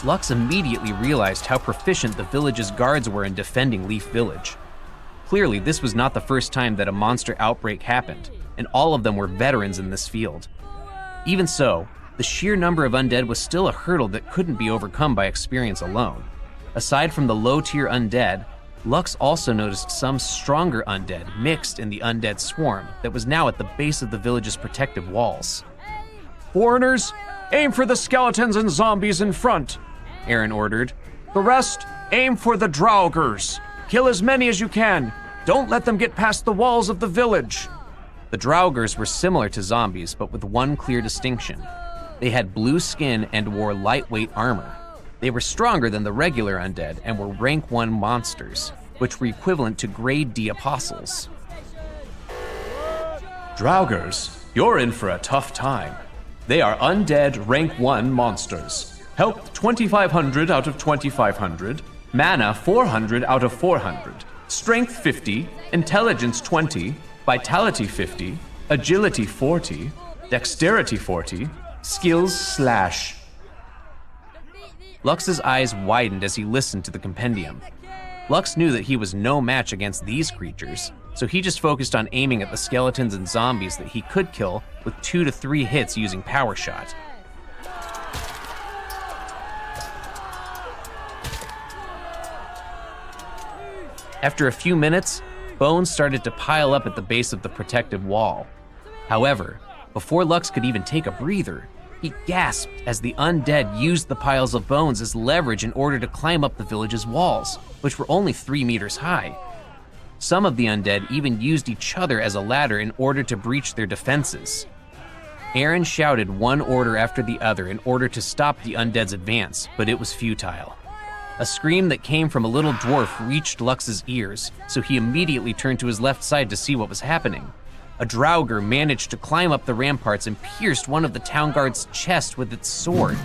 Lux immediately realized how proficient the village's guards were in defending Leaf Village. Clearly, this was not the first time that a monster outbreak happened, and all of them were veterans in this field. Even so, the sheer number of undead was still a hurdle that couldn't be overcome by experience alone. Aside from the low-tier undead, Lux also noticed some stronger undead mixed in the undead swarm that was now at the base of the village's protective walls. "Foreigners, aim for the skeletons and zombies in front," Aaron ordered. "The rest, aim for the Draugrs. Kill as many as you can. Don't let them get past the walls of the village." The Draugrs were similar to zombies, but with one clear distinction. They had blue skin and wore lightweight armor. They were stronger than the regular undead and were rank 1 monsters, which were equivalent to grade D apostles. "Draugrs, you're in for a tough time. They are undead rank 1 monsters. Health 2500 out of 2500, mana 400 out of 400, strength 50, intelligence 20, vitality 50, agility 40, dexterity 40, skills /. Lux's eyes widened as he listened to the compendium. Lux knew that he was no match against these creatures, so he just focused on aiming at the skeletons and zombies that he could kill with 2 to 3 hits using Power Shot. After a few minutes, bones started to pile up at the base of the protective wall. However, before Lux could even take a breather, he gasped as the undead used the piles of bones as leverage in order to climb up the village's walls, which were only 3 meters high. Some of the undead even used each other as a ladder in order to breach their defenses. Aaron shouted one order after the other in order to stop the undead's advance, but it was futile. A scream that came from a little dwarf reached Lux's ears, so he immediately turned to his left side to see what was happening. A Draugr managed to climb up the ramparts and pierced one of the town guard's chest with its sword.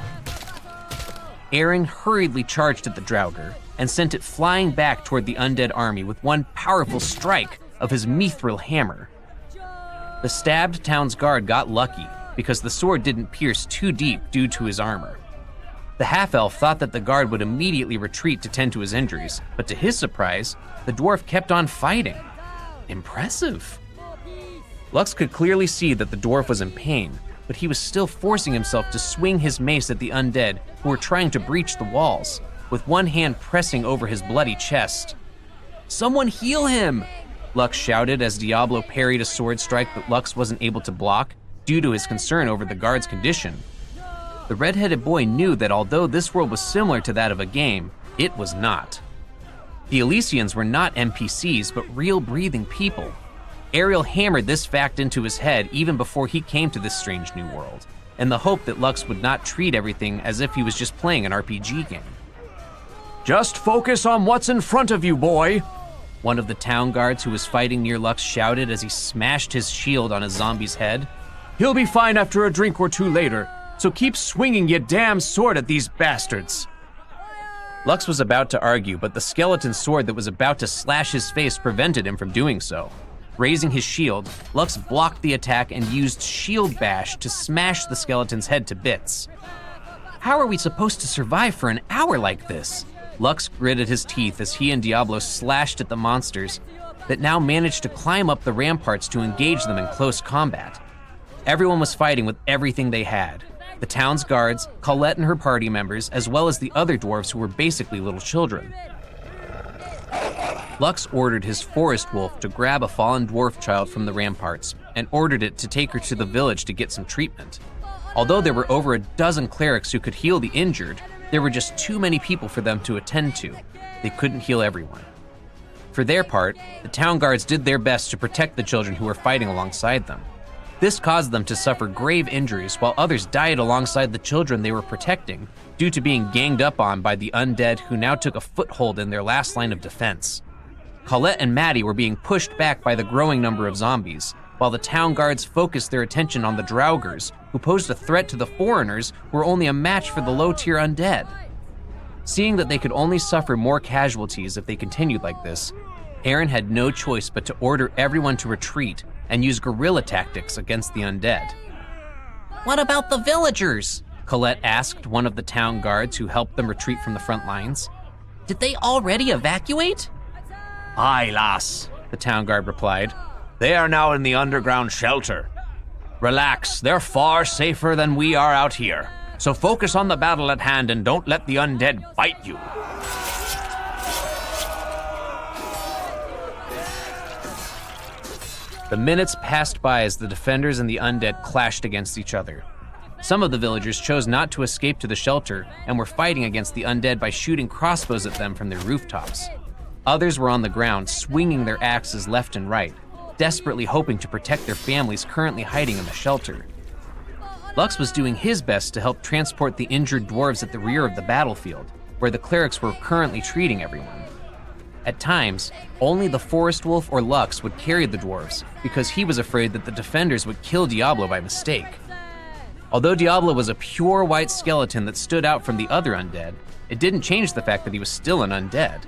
Aaron hurriedly charged at the Draugr and sent it flying back toward the undead army with one powerful strike of his mithril hammer. The stabbed town's guard got lucky because the sword didn't pierce too deep due to his armor. The half-elf thought that the guard would immediately retreat to tend to his injuries, but to his surprise, the dwarf kept on fighting. Impressive. Lux could clearly see that the dwarf was in pain, but he was still forcing himself to swing his mace at the undead who were trying to breach the walls, with one hand pressing over his bloody chest. "Someone heal him!" Lux shouted as Diablo parried a sword strike that Lux wasn't able to block due to his concern over the guard's condition. The red-headed boy knew that although this world was similar to that of a game, it was not. The Elysians were not NPCs, but real breathing people. Ariel hammered this fact into his head even before he came to this strange new world, in the hope that Lux would not treat everything as if he was just playing an RPG game. "Just focus on what's in front of you, boy," one of the town guards who was fighting near Lux shouted as he smashed his shield on a zombie's head. "He'll be fine after a drink or two later, so keep swinging your damn sword at these bastards." Lux was about to argue, but the skeleton sword that was about to slash his face prevented him from doing so. Raising his shield, Lux blocked the attack and used Shield Bash to smash the skeleton's head to bits. "How are we supposed to survive for an hour like this?" Lux gritted his teeth as he and Diablo slashed at the monsters that now managed to climb up the ramparts to engage them in close combat. Everyone was fighting with everything they had. The town's guards, Colette and her party members, as well as the other dwarves who were basically little children. Lux ordered his forest wolf to grab a fallen dwarf child from the ramparts and ordered it to take her to the village to get some treatment. Although there were over a dozen clerics who could heal the injured, there were just too many people for them to attend to. They couldn't heal everyone. For their part, the town guards did their best to protect the children who were fighting alongside them. This caused them to suffer grave injuries while others died alongside the children they were protecting due to being ganged up on by the undead who now took a foothold in their last line of defense. Colette and Maddie were being pushed back by the growing number of zombies, while the town guards focused their attention on the Draugrs, who posed a threat to the foreigners who were only a match for the low-tier undead. Seeing that they could only suffer more casualties if they continued like this, Aaron had no choice but to order everyone to retreat and use guerrilla tactics against the undead. "What about the villagers?" Colette asked one of the town guards who helped them retreat from the front lines. Did they already evacuate? Aye, lass, the town guard replied. They are now in the underground shelter. Relax, they're far safer than we are out here. So focus on the battle at hand and don't let the undead bite you. The minutes passed by as the defenders and the undead clashed against each other. Some of the villagers chose not to escape to the shelter and were fighting against the undead by shooting crossbows at them from their rooftops. Others were on the ground, swinging their axes left and right, desperately hoping to protect their families currently hiding in the shelter. Lux was doing his best to help transport the injured dwarves at the rear of the battlefield, where the clerics were currently treating everyone. At times, only the forest wolf or Lux would carry the dwarves because he was afraid that the defenders would kill Diablo by mistake. Although Diablo was a pure white skeleton that stood out from the other undead, it didn't change the fact that he was still an undead.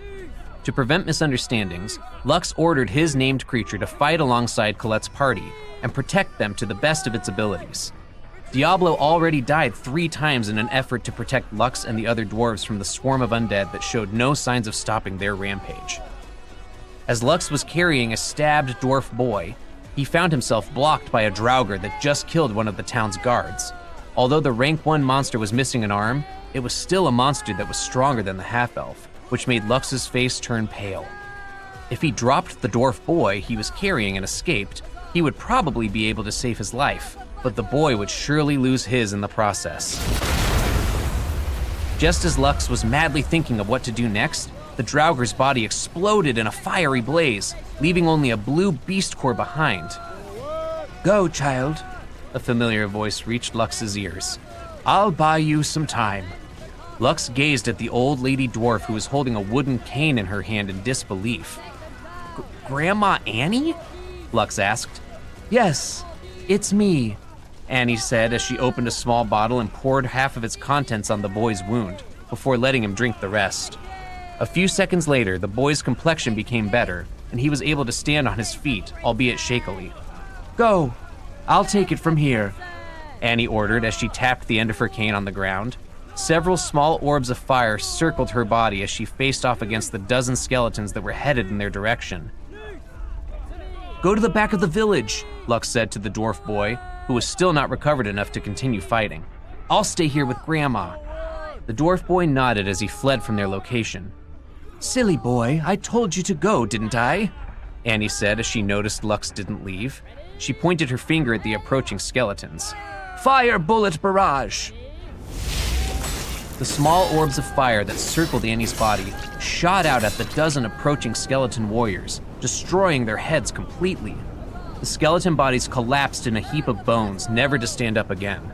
To prevent misunderstandings, Lux ordered his named creature to fight alongside Colette's party and protect them to the best of its abilities. Diablo already died 3 times in an effort to protect Lux and the other dwarves from the swarm of undead that showed no signs of stopping their rampage. As Lux was carrying a stabbed dwarf boy, he found himself blocked by a draugr that just killed one of the town's guards. Although the rank 1 monster was missing an arm, it was still a monster that was stronger than the half-elf, which made Lux's face turn pale. If he dropped the dwarf boy he was carrying and escaped, he would probably be able to save his life, but the boy would surely lose his in the process. Just as Lux was madly thinking of what to do next, the draugr's body exploded in a fiery blaze, leaving only a blue beast core behind. "Go, child," a familiar voice reached Lux's ears. "I'll buy you some time." Lux gazed at the old lady dwarf who was holding a wooden cane in her hand in disbelief. "Grandma Annie?" Lux asked. "Yes, it's me," Annie said as she opened a small bottle and poured half of its contents on the boy's wound, before letting him drink the rest. A few seconds later, the boy's complexion became better, and he was able to stand on his feet, albeit shakily. "Go, I'll take it from here," Annie ordered as she tapped the end of her cane on the ground. Several small orbs of fire circled her body as she faced off against the dozen skeletons that were headed in their direction. "Go to the back of the village," Lux said to the dwarf boy, who was still not recovered enough to continue fighting. "I'll stay here with Grandma." The dwarf boy nodded as he fled from their location. "Silly boy, I told you to go, didn't I?" Annie said as she noticed Lux didn't leave. She pointed her finger at the approaching skeletons. "Fire bullet barrage!" The small orbs of fire that circled Annie's body shot out at the dozen approaching skeleton warriors, destroying their heads completely. The skeleton bodies collapsed in a heap of bones, never to stand up again.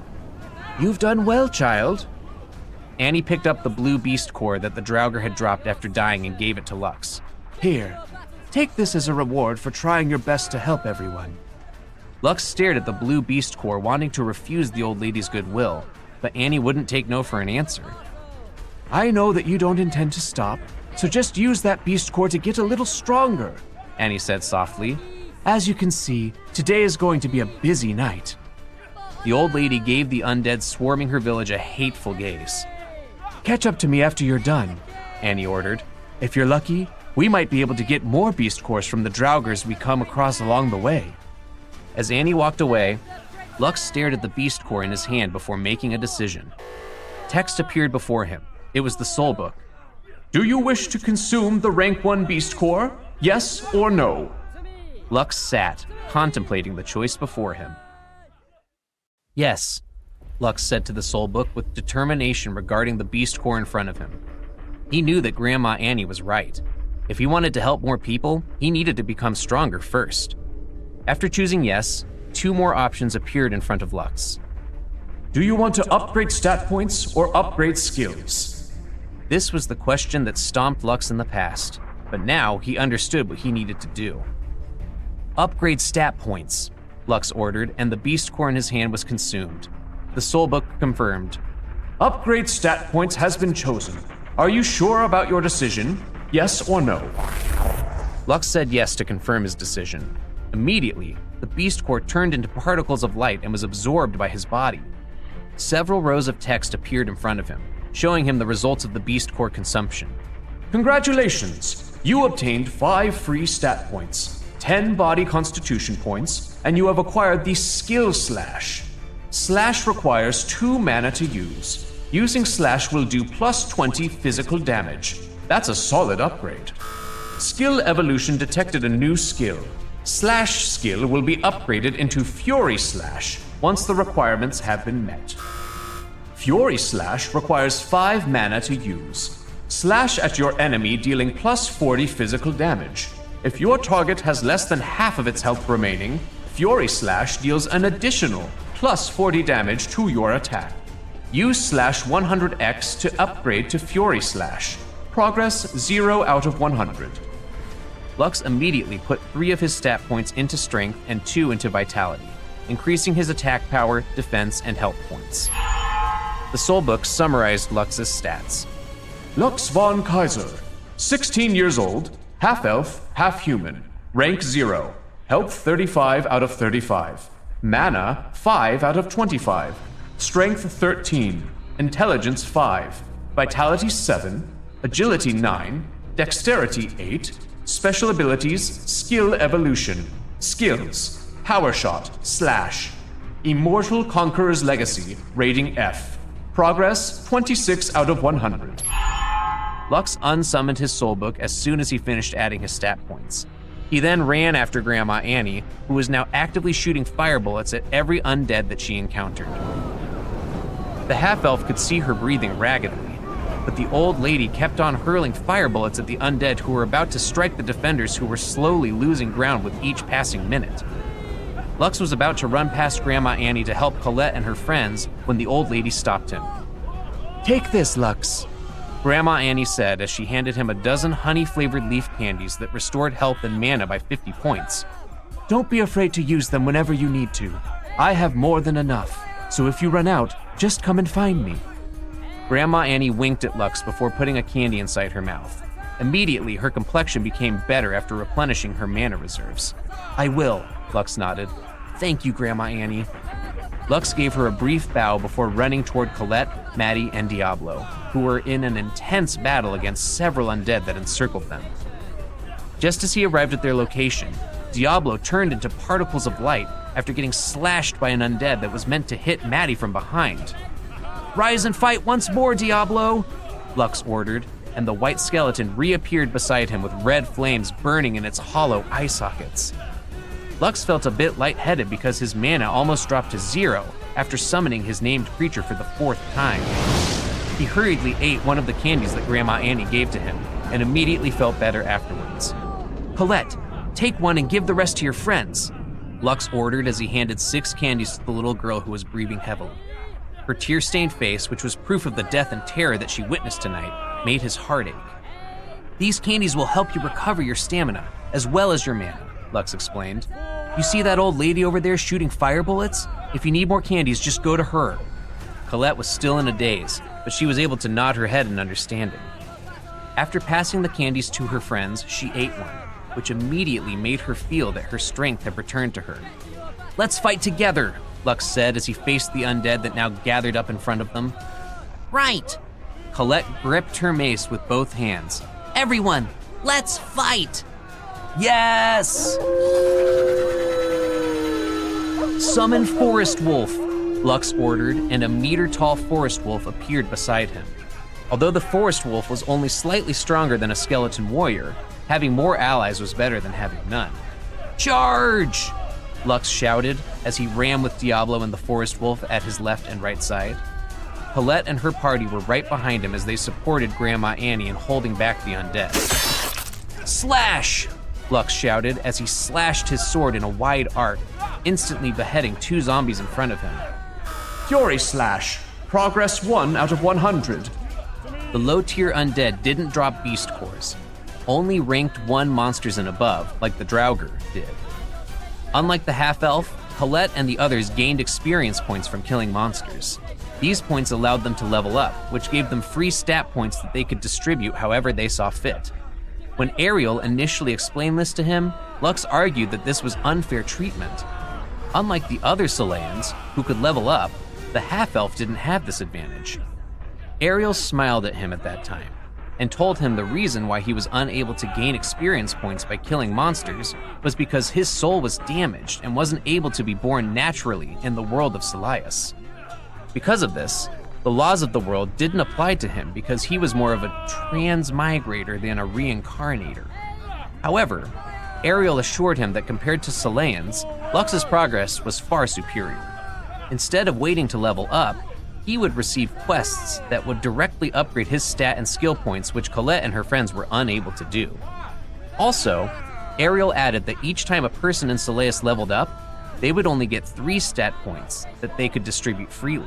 "You've done well, child." Annie picked up the blue beast core that the draugr had dropped after dying and gave it to Lux. "Here, take this as a reward for trying your best to help everyone." Lux stared at the blue beast core, wanting to refuse the old lady's goodwill, but Annie wouldn't take no for an answer. "I know that you don't intend to stop, so just use that beast core to get a little stronger," Annie said softly. "As you can see, today is going to be a busy night." The old lady gave the undead swarming her village a hateful gaze. "Catch up to me after you're done," Annie ordered. "If you're lucky, we might be able to get more beast cores from the draugrs we come across along the way." As Annie walked away, Lux stared at the beast core in his hand before making a decision. Text appeared before him. It was the soul book. Do you wish to consume the rank 1 beast core? Yes or no? Lux sat, contemplating the choice before him. "Yes," Lux said to the soul book with determination regarding the beast core in front of him. He knew that Grandma Annie was right. If he wanted to help more people, he needed to become stronger first. After choosing yes, 2 more options appeared in front of Lux. Do you want to upgrade stat points or upgrade skills? This was the question that stomped Lux in the past, but now he understood what he needed to do. "Upgrade stat points," Lux ordered, and the beast core in his hand was consumed. The soul book confirmed. Upgrade stat points has been chosen. Are you sure about your decision? Yes or no? Lux said yes to confirm his decision. Immediately, the beast core turned into particles of light and was absorbed by his body. Several rows of text appeared in front of him, showing him the results of the beast core consumption. Congratulations! You obtained 5 free stat points, 10 body constitution points, and you have acquired the skill Slash. Slash requires 2 mana to use. Using Slash will do plus 20 physical damage. That's a solid upgrade. Skill evolution detected a new skill. Slash skill will be upgraded into Fury Slash once the requirements have been met. Fury Slash requires 5 mana to use. Slash at your enemy dealing plus 40 physical damage. If your target has less than half of its health remaining, Fury Slash deals an additional plus 40 damage to your attack. Use Slash 100x to upgrade to Fury Slash. Progress 0 out of 100. Lux immediately put 3 of his stat points into strength and 2 into vitality, increasing his attack power, defense, and health points. The soulbook summarized Lux's stats. Lux von Kaiser, 16 years old, half-elf, half-human, rank 0, health 35 out of 35, mana 5 out of 25, strength 13, intelligence 5, vitality 7, agility 9, dexterity 8, special abilities, skill evolution, skills, power shot, slash, immortal conqueror's legacy, rating F, progress 26 out of 100. Lux unsummoned his soulbook as soon as he finished adding his stat points. He then ran after Grandma Annie, who was now actively shooting firebullets at every undead that she encountered. The half-elf could see her breathing raggedly, but the old lady kept on hurling firebullets at the undead who were about to strike the defenders who were slowly losing ground with each passing minute. Lux was about to run past Grandma Annie to help Colette and her friends when the old lady stopped him. "Take this, Lux," Grandma Annie said as she handed him a dozen honey-flavored leaf candies that restored health and mana by 50 points. "Don't be afraid to use them whenever you need to. I have more than enough, so if you run out, just come and find me." Grandma Annie winked at Lux before putting a candy inside her mouth. Immediately, her complexion became better after replenishing her mana reserves. "I will," Lux nodded. "Thank you, Grandma Annie." Lux gave her a brief bow before running toward Colette, Maddie, and Diablo, who were in an intense battle against several undead that encircled them. Just as he arrived at their location, Diablo turned into particles of light after getting slashed by an undead that was meant to hit Maddie from behind. "Rise and fight once more, Diablo," Lux ordered, and the white skeleton reappeared beside him with red flames burning in its hollow eye sockets. Lux felt a bit lightheaded because his mana almost dropped to 0 after summoning his named creature for the 4th time. He hurriedly ate one of the candies that Grandma Annie gave to him and immediately felt better afterwards. "Colette, take one and give the rest to your friends," Lux ordered as he handed 6 candies to the little girl who was breathing heavily. Her tear-stained face, which was proof of the death and terror that she witnessed tonight, made his heart ache. "These candies will help you recover your stamina, as well as your mana," Lux explained. "You see that old lady over there shooting fire bullets? If you need more candies, just go to her." Colette was still in a daze, but she was able to nod her head in understanding. After passing the candies to her friends, she ate one, which immediately made her feel that her strength had returned to her. "Let's fight together," Lux said as he faced the undead that now gathered up in front of them. "Right!" Colette gripped her mace with both hands. "Everyone, let's fight!" "Yes!" "Summon Forest Wolf," Lux ordered, and a meter-tall Forest Wolf appeared beside him. Although the Forest Wolf was only slightly stronger than a skeleton warrior, having more allies was better than having none. "Charge!" Lux shouted as he ran with Diablo and the Forest Wolf at his left and right side. Colette and her party were right behind him as they supported Grandma Annie in holding back the undead. "Slash!" Lux shouted as he slashed his sword in a wide arc, instantly beheading 2 zombies in front of him. Fury Slash, progress 1 out of 100. The low-tier undead didn't drop beast cores. Only ranked 1 monsters and above, like the Draugr, did. Unlike the half-elf, Colette and the others gained experience points from killing monsters. These points allowed them to level up, which gave them free stat points that they could distribute however they saw fit. When Ariel initially explained this to him, Lux argued that this was unfair treatment. Unlike the other Soleans, who could level up, The half-elf didn't have this advantage. Ariel smiled at him at that time and told him the reason why he was unable to gain experience points by killing monsters was because his soul was damaged and wasn't able to be born naturally in the world of Silias. Because of this, the laws of the world didn't apply to him because he was more of a transmigrator than a reincarnator. However, Ariel assured him that compared to Silians, Lux's progress was far superior. Instead of waiting to level up, he would receive quests that would directly upgrade his stat and skill points, which Colette and her friends were unable to do. Also, Ariel added that each time a person in Silias leveled up, they would only get 3 stat points that they could distribute freely.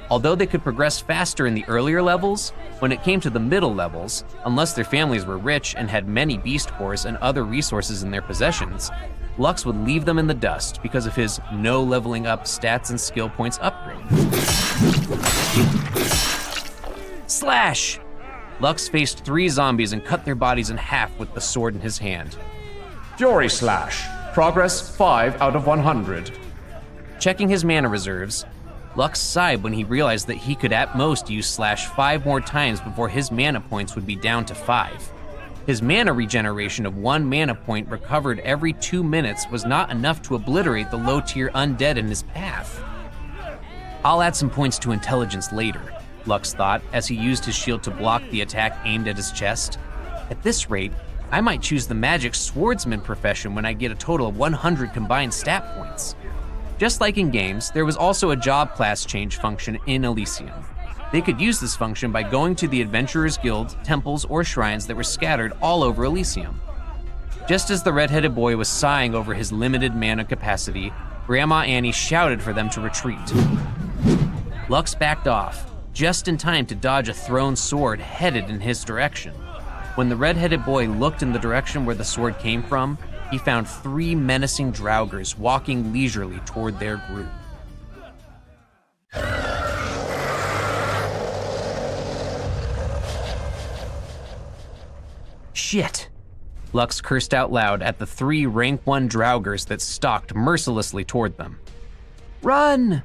Although they could progress faster in the earlier levels, when it came to the middle levels, unless their families were rich and had many beast cores and other resources in their possessions, Lux would leave them in the dust because of his no leveling up stats and skill points upgrade. Slash! Lux faced 3 zombies and cut their bodies in half with the sword in his hand. Fury Slash. Progress 5 out of 100. Checking his mana reserves, Lux sighed when he realized that he could at most use Slash 5 more times before his mana points would be down to 5. His mana regeneration of 1 mana point recovered every 2 minutes was not enough to obliterate the low-tier undead in his path. I'll add some points to intelligence later, Lux thought as he used his shield to block the attack aimed at his chest. At this rate, I might choose the magic swordsman profession when I get a total of 100 combined stat points. Just like in games, there was also a job class change function in Elysium. They could use this function by going to the Adventurers Guild, temples, or shrines that were scattered all over Elysium. Just as the red-headed boy was sighing over his limited mana capacity, Grandma Annie shouted for them to retreat. Lux backed off, just in time to dodge a thrown sword headed in his direction. When the red-headed boy looked in the direction where the sword came from, he found 3 menacing draugrs walking leisurely toward their group. Shit! Lux cursed out loud at the 3 rank 1 draugrs that stalked mercilessly toward them. Run!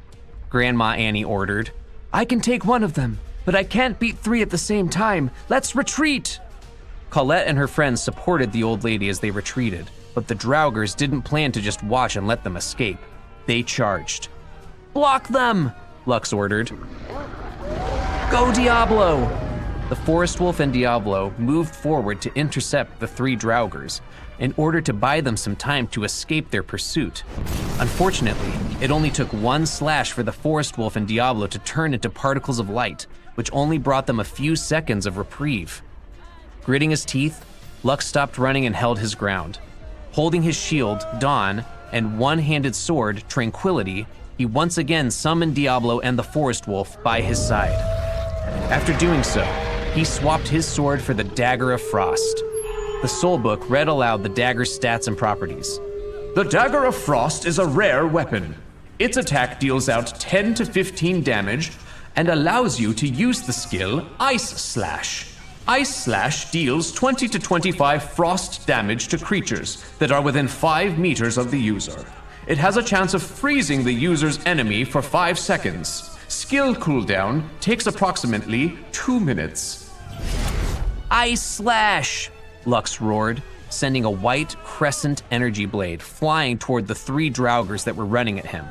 Grandma Annie ordered. I can take one of them, but I can't beat 3 at the same time. Let's retreat! Colette and her friends supported the old lady as they retreated, but the draugrs didn't plan to just watch and let them escape. They charged. Block them! Lux ordered. Go, Diablo! The forest wolf and Diablo moved forward to intercept the 3 draugrs in order to buy them some time to escape their pursuit. Unfortunately, it only took 1 slash for the forest wolf and Diablo to turn into particles of light, which only brought them a few seconds of reprieve. Gritting his teeth, Lux stopped running and held his ground. Holding his shield, Dawn, and one-handed sword, Tranquility, he once again summoned Diablo and the forest wolf by his side. After doing so, he swapped his sword for the Dagger of Frost. The soul book read aloud the dagger's stats and properties. The Dagger of Frost is a rare weapon. Its attack deals out 10 to 15 damage and allows you to use the skill Ice Slash. Ice Slash deals 20 to 25 frost damage to creatures that are within 5 meters of the user. It has a chance of freezing the user's enemy for 5 seconds. Skill cooldown takes approximately 2 minutes. Ice Slash! Lux roared, sending a white crescent energy blade flying toward the 3 draugrs that were running at him.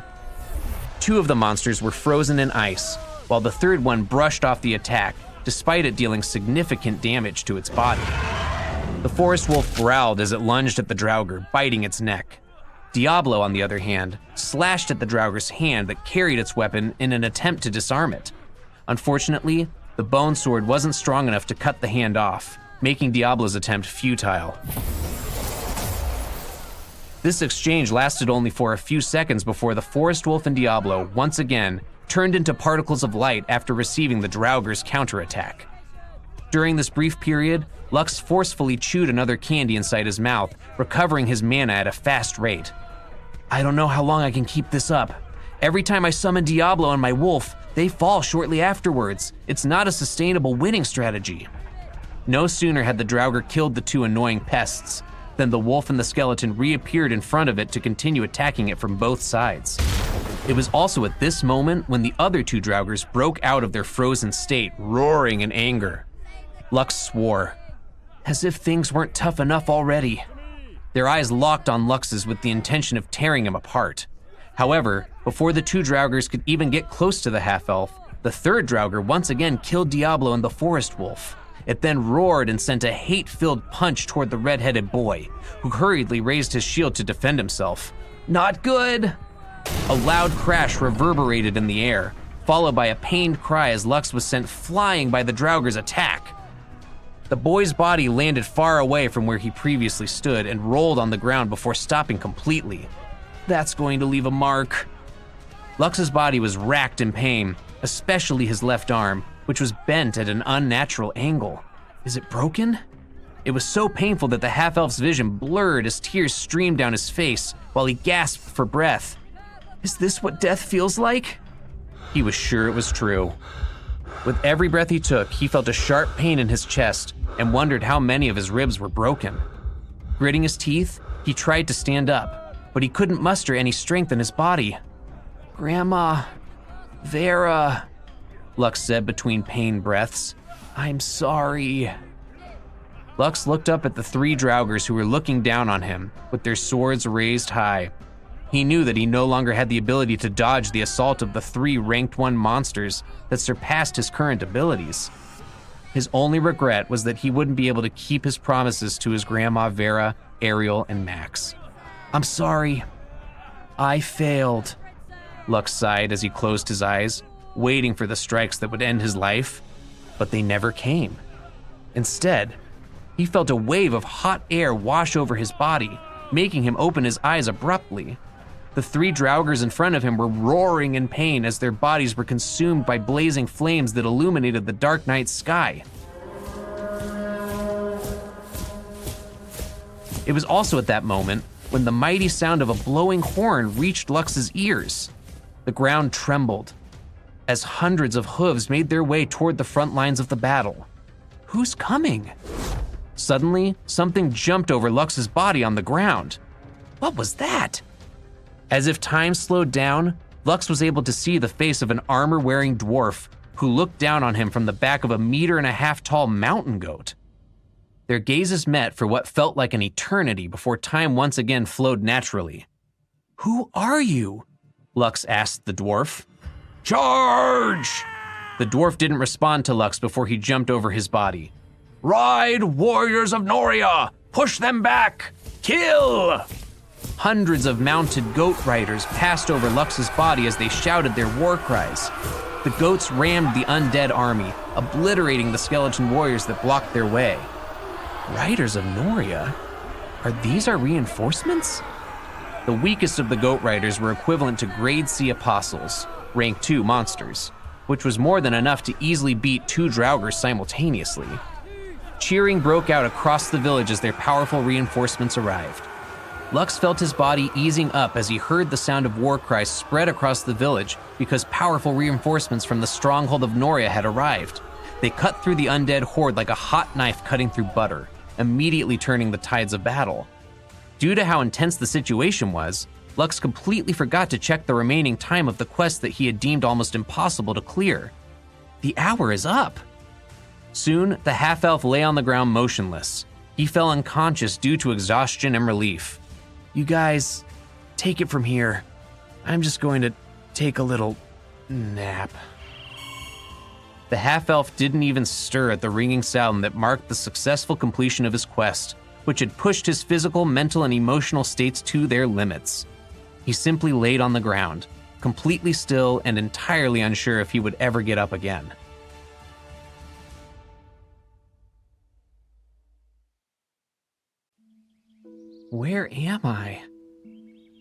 2 of the monsters were frozen in ice, while the 3rd one brushed off the attack, despite it dealing significant damage to its body. The forest wolf growled as it lunged at the draugr, biting its neck. Diablo, on the other hand, slashed at the draugr's hand that carried its weapon in an attempt to disarm it. Unfortunately, the bone sword wasn't strong enough to cut the hand off, making Diablo's attempt futile. This exchange lasted only for a few seconds before the forest wolf and Diablo once again turned into particles of light after receiving the draugr's counterattack. During this brief period, Lux forcefully chewed another candy inside his mouth, recovering his mana at a fast rate. I don't know how long I can keep this up. Every time I summon Diablo and my wolf, they fall shortly afterwards. It's not a sustainable winning strategy. No sooner had the draugr killed the 2 annoying pests than the wolf and the skeleton reappeared in front of it to continue attacking it from both sides. It was also at this moment when the other two Draugrs broke out of their frozen state, roaring in anger. Lux swore, as if things weren't tough enough already. Their eyes locked on Lux's with the intention of tearing him apart. However, before the two Draugrs could even get close to the half-elf, the third Draugr once again killed Diablo and the forest wolf. It then roared and sent a hate-filled punch toward the red-headed boy, who hurriedly raised his shield to defend himself. Not good! A loud crash reverberated in the air, followed by a pained cry as Lux was sent flying by the Draugr's attack. The boy's body landed far away from where he previously stood and rolled on the ground before stopping completely. That's going to leave a mark. Lux's body was racked in pain, especially his left arm, which was bent at an unnatural angle. Is it broken? It was so painful that the half-elf's vision blurred as tears streamed down his face while he gasped for breath. Is this what death feels like? He was sure it was true. With every breath he took, he felt a sharp pain in his chest and wondered how many of his ribs were broken. Gritting his teeth, he tried to stand up, but he couldn't muster any strength in his body. Grandma, Vera, Lux said between pain breaths. I'm sorry. Lux looked up at the three Draugrs who were looking down on him with their swords raised high. He knew that he no longer had the ability to dodge the assault of the three ranked 1 monsters that surpassed his current abilities. His only regret was that he wouldn't be able to keep his promises to his grandma Vera, Ariel, and Max. I'm sorry. I failed. Lux sighed as he closed his eyes, waiting for the strikes that would end his life, but they never came. Instead, he felt a wave of hot air wash over his body, making him open his eyes abruptly. The three Draugrs in front of him were roaring in pain as their bodies were consumed by blazing flames that illuminated the dark night sky. It was also at that moment when the mighty sound of a blowing horn reached Lux's ears. The ground trembled as hundreds of hooves made their way toward the front lines of the battle. Who's coming? Suddenly, something jumped over Lux's body on the ground. What was that? As if time slowed down, Lux was able to see the face of an armor-wearing dwarf who looked down on him from the back of a 1.5-meter tall mountain goat. Their gazes met for what felt like an eternity before time once again flowed naturally. Who are you? Lux asked the dwarf. Charge! The dwarf didn't respond to Lux before he jumped over his body. Ride, warriors of Noria! Push them back! Kill! Hundreds of mounted goat riders passed over Lux's body as they shouted their war cries. The goats rammed the undead army, obliterating the skeleton warriors that blocked their way. Riders of Noria? Are these our reinforcements? The weakest of the goat riders were equivalent to grade C apostles, rank 2 monsters, which was more than enough to easily beat 2 Draugrs simultaneously. Cheering broke out across the village as their powerful reinforcements arrived. Lux felt his body easing up as he heard the sound of war cries spread across the village because powerful reinforcements from the stronghold of Noria had arrived. They cut through the undead horde like a hot knife cutting through butter, immediately turning the tides of battle. Due to how intense the situation was, Lux completely forgot to check the remaining time of the quest that he had deemed almost impossible to clear. The hour is up. Soon, the half-elf lay on the ground motionless. He fell unconscious due to exhaustion and relief. You guys, take it from here. I'm just going to take a little nap. The half-elf didn't even stir at the ringing sound that marked the successful completion of his quest, which had pushed his physical, mental, and emotional states to their limits. He simply laid on the ground, completely still and entirely unsure if he would ever get up again. Where am I?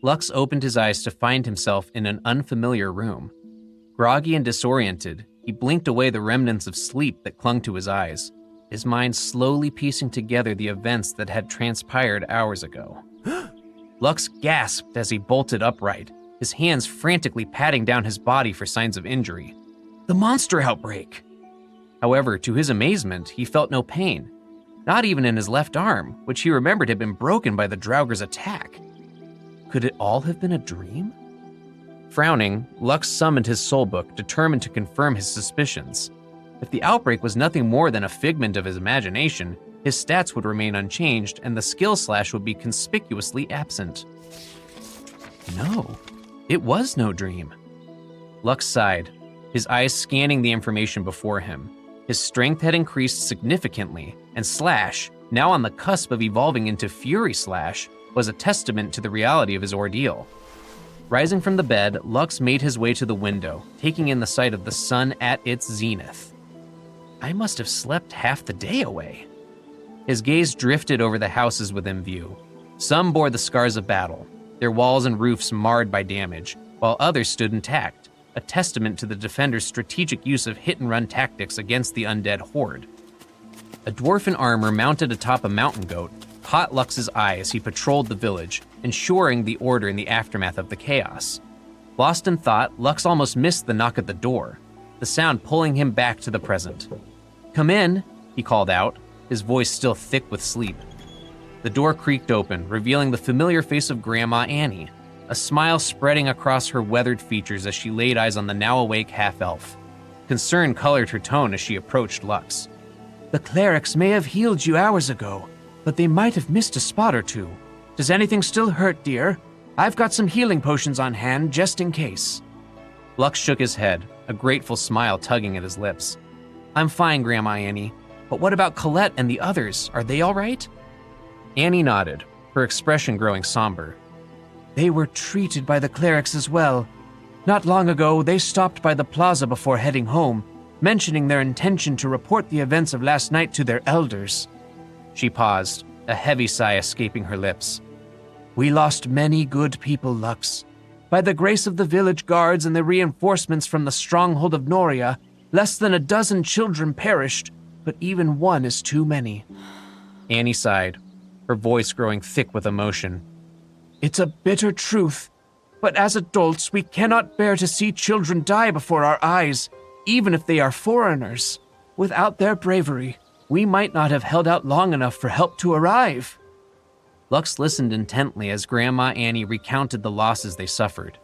Lux opened his eyes to find himself in an unfamiliar room. Groggy and disoriented, he blinked away the remnants of sleep that clung to his eyes, his mind slowly piecing together the events that had transpired hours ago. Lux gasped as he bolted upright, his hands frantically patting down his body for signs of injury. The monster outbreak! However, to his amazement, he felt no pain. Not even in his left arm, which he remembered had been broken by the Draugrs' attack. Could it all have been a dream? Frowning, Lux summoned his soulbook, determined to confirm his suspicions. If the outbreak was nothing more than a figment of his imagination, his stats would remain unchanged and the skill slash would be conspicuously absent. No, it was no dream. Lux sighed, his eyes scanning the information before him. His strength had increased significantly, and Slash, now on the cusp of evolving into Fury Slash, was a testament to the reality of his ordeal. Rising from the bed, Lux made his way to the window, taking in the sight of the sun at its zenith. I must have slept half the day away. His gaze drifted over the houses within view. Some bore the scars of battle, their walls and roofs marred by damage, while others stood intact, a testament to the defenders' strategic use of hit-and-run tactics against the undead horde. A dwarf in armor mounted atop a mountain goat caught Lux's eye as he patrolled the village, ensuring the order in the aftermath of the chaos. Lost in thought, Lux almost missed the knock at the door, the sound pulling him back to the present. "Come in," he called out, his voice still thick with sleep. The door creaked open, revealing the familiar face of Grandma Annie, a smile spreading across her weathered features as she laid eyes on the now-awake half-elf. Concern colored her tone as she approached Lux. "The clerics may have healed you hours ago, but they might have missed a spot or two. Does anything still hurt, dear? I've got some healing potions on hand, just in case." Lux shook his head, a grateful smile tugging at his lips. "I'm fine, Grandma Annie. But what about Colette and the others? Are they all right?" Annie nodded, her expression growing somber. "They were treated by the clerics as well. Not long ago, they stopped by the plaza before heading home, mentioning their intention to report the events of last night to their elders." She paused, a heavy sigh escaping her lips. "We lost many good people, Lux. By the grace of the village guards and the reinforcements from the stronghold of Noria, less than a dozen children perished, but even one is too many." Annie sighed, her voice growing thick with emotion. "It's a bitter truth, but as adults, we cannot bear to see children die before our eyes, even if they are foreigners. Without their bravery, we might not have held out long enough for help to arrive." Lux listened intently as Grandma Annie recounted the losses they suffered.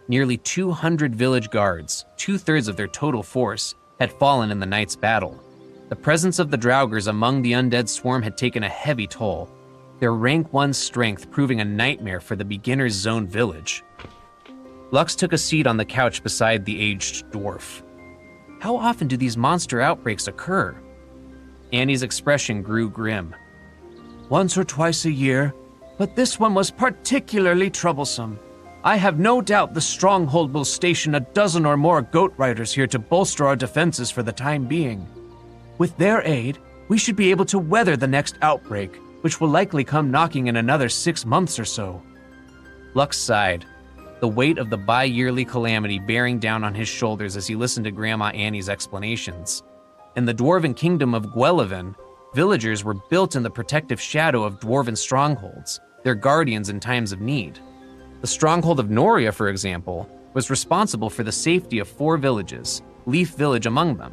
Nearly 200 village guards, 2/3 of their total force, had fallen in the night's battle. The presence of the Draugrs among the undead swarm had taken a heavy toll, their rank 1 strength proving a nightmare for the beginner's zone village. Lux took a seat on the couch beside the aged dwarf. How often do these monster outbreaks occur? Annie's expression grew grim. "Once or twice a year, but this one was particularly troublesome. I have no doubt the stronghold will station a dozen or more goat riders here to bolster our defenses for the time being. With their aid, we should be able to weather the next outbreak, which will likely come knocking in another 6 months or so." Lux sighed, the weight of the bi-yearly calamity bearing down on his shoulders as he listened to Grandma Annie's explanations. In the dwarven kingdom of Gwellivan, villagers were built in the protective shadow of dwarven strongholds, their guardians in times of need. The stronghold of Noria, for example, was responsible for the safety of 4 villages, Leaf Village among them.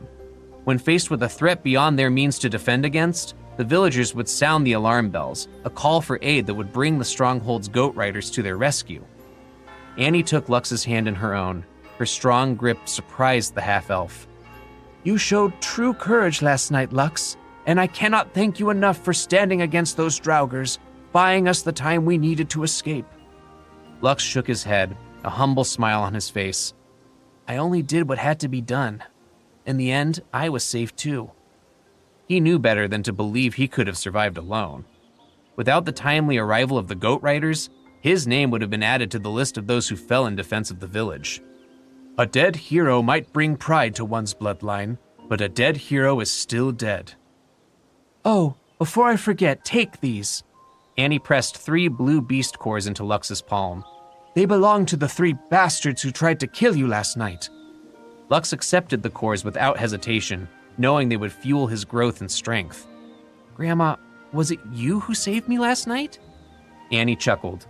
When faced with a threat beyond their means to defend against, the villagers would sound the alarm bells, a call for aid that would bring the stronghold's goat riders to their rescue. Annie took Lux's hand in her own. Her strong grip surprised the half-elf. "You showed true courage last night, Lux, and I cannot thank you enough for standing against those Draugrs, buying us the time we needed to escape." Lux shook his head, a humble smile on his face. "I only did what had to be done. In the end, I was safe too." He knew better than to believe he could have survived alone. Without the timely arrival of the goat riders, his name would have been added to the list of those who fell in defense of the village. "A dead hero might bring pride to one's bloodline, but a dead hero is still dead." "Oh, before I forget, take these." Annie pressed 3 blue beast cores into Lux's palm. "They belong to the 3 bastards who tried to kill you last night." Lux accepted the cores without hesitation, knowing they would fuel his growth and strength. "Grandma, was it you who saved me last night?" Annie chuckled.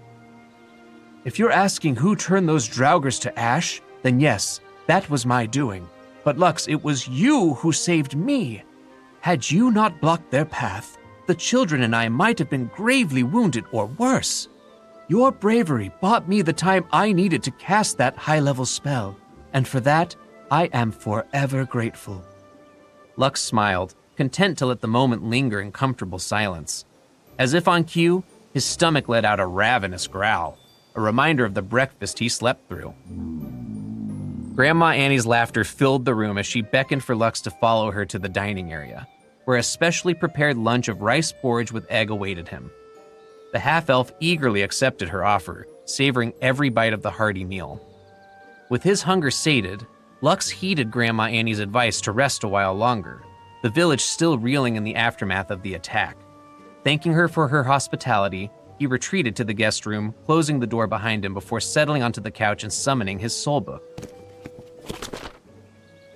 "If you're asking who turned those Draugrs to ash, then yes, that was my doing. But Lux, it was you who saved me. Had you not blocked their path, the children and I might have been gravely wounded or worse." Your bravery bought me the time I needed to cast that high-level spell, and for that, I am forever grateful." Lux smiled, content to let the moment linger in comfortable silence. As if on cue, his stomach let out a ravenous growl, a reminder of the breakfast he slept through. Grandma Annie's laughter filled the room as she beckoned for Lux to follow her to the dining area, where a specially prepared lunch of rice porridge with egg awaited him. The half-elf eagerly accepted her offer, savoring every bite of the hearty meal. With his hunger sated, Lux heeded Grandma Annie's advice to rest a while longer, the village still reeling in the aftermath of the attack. Thanking her for her hospitality, he retreated to the guest room, closing the door behind him before settling onto the couch and summoning his soul book.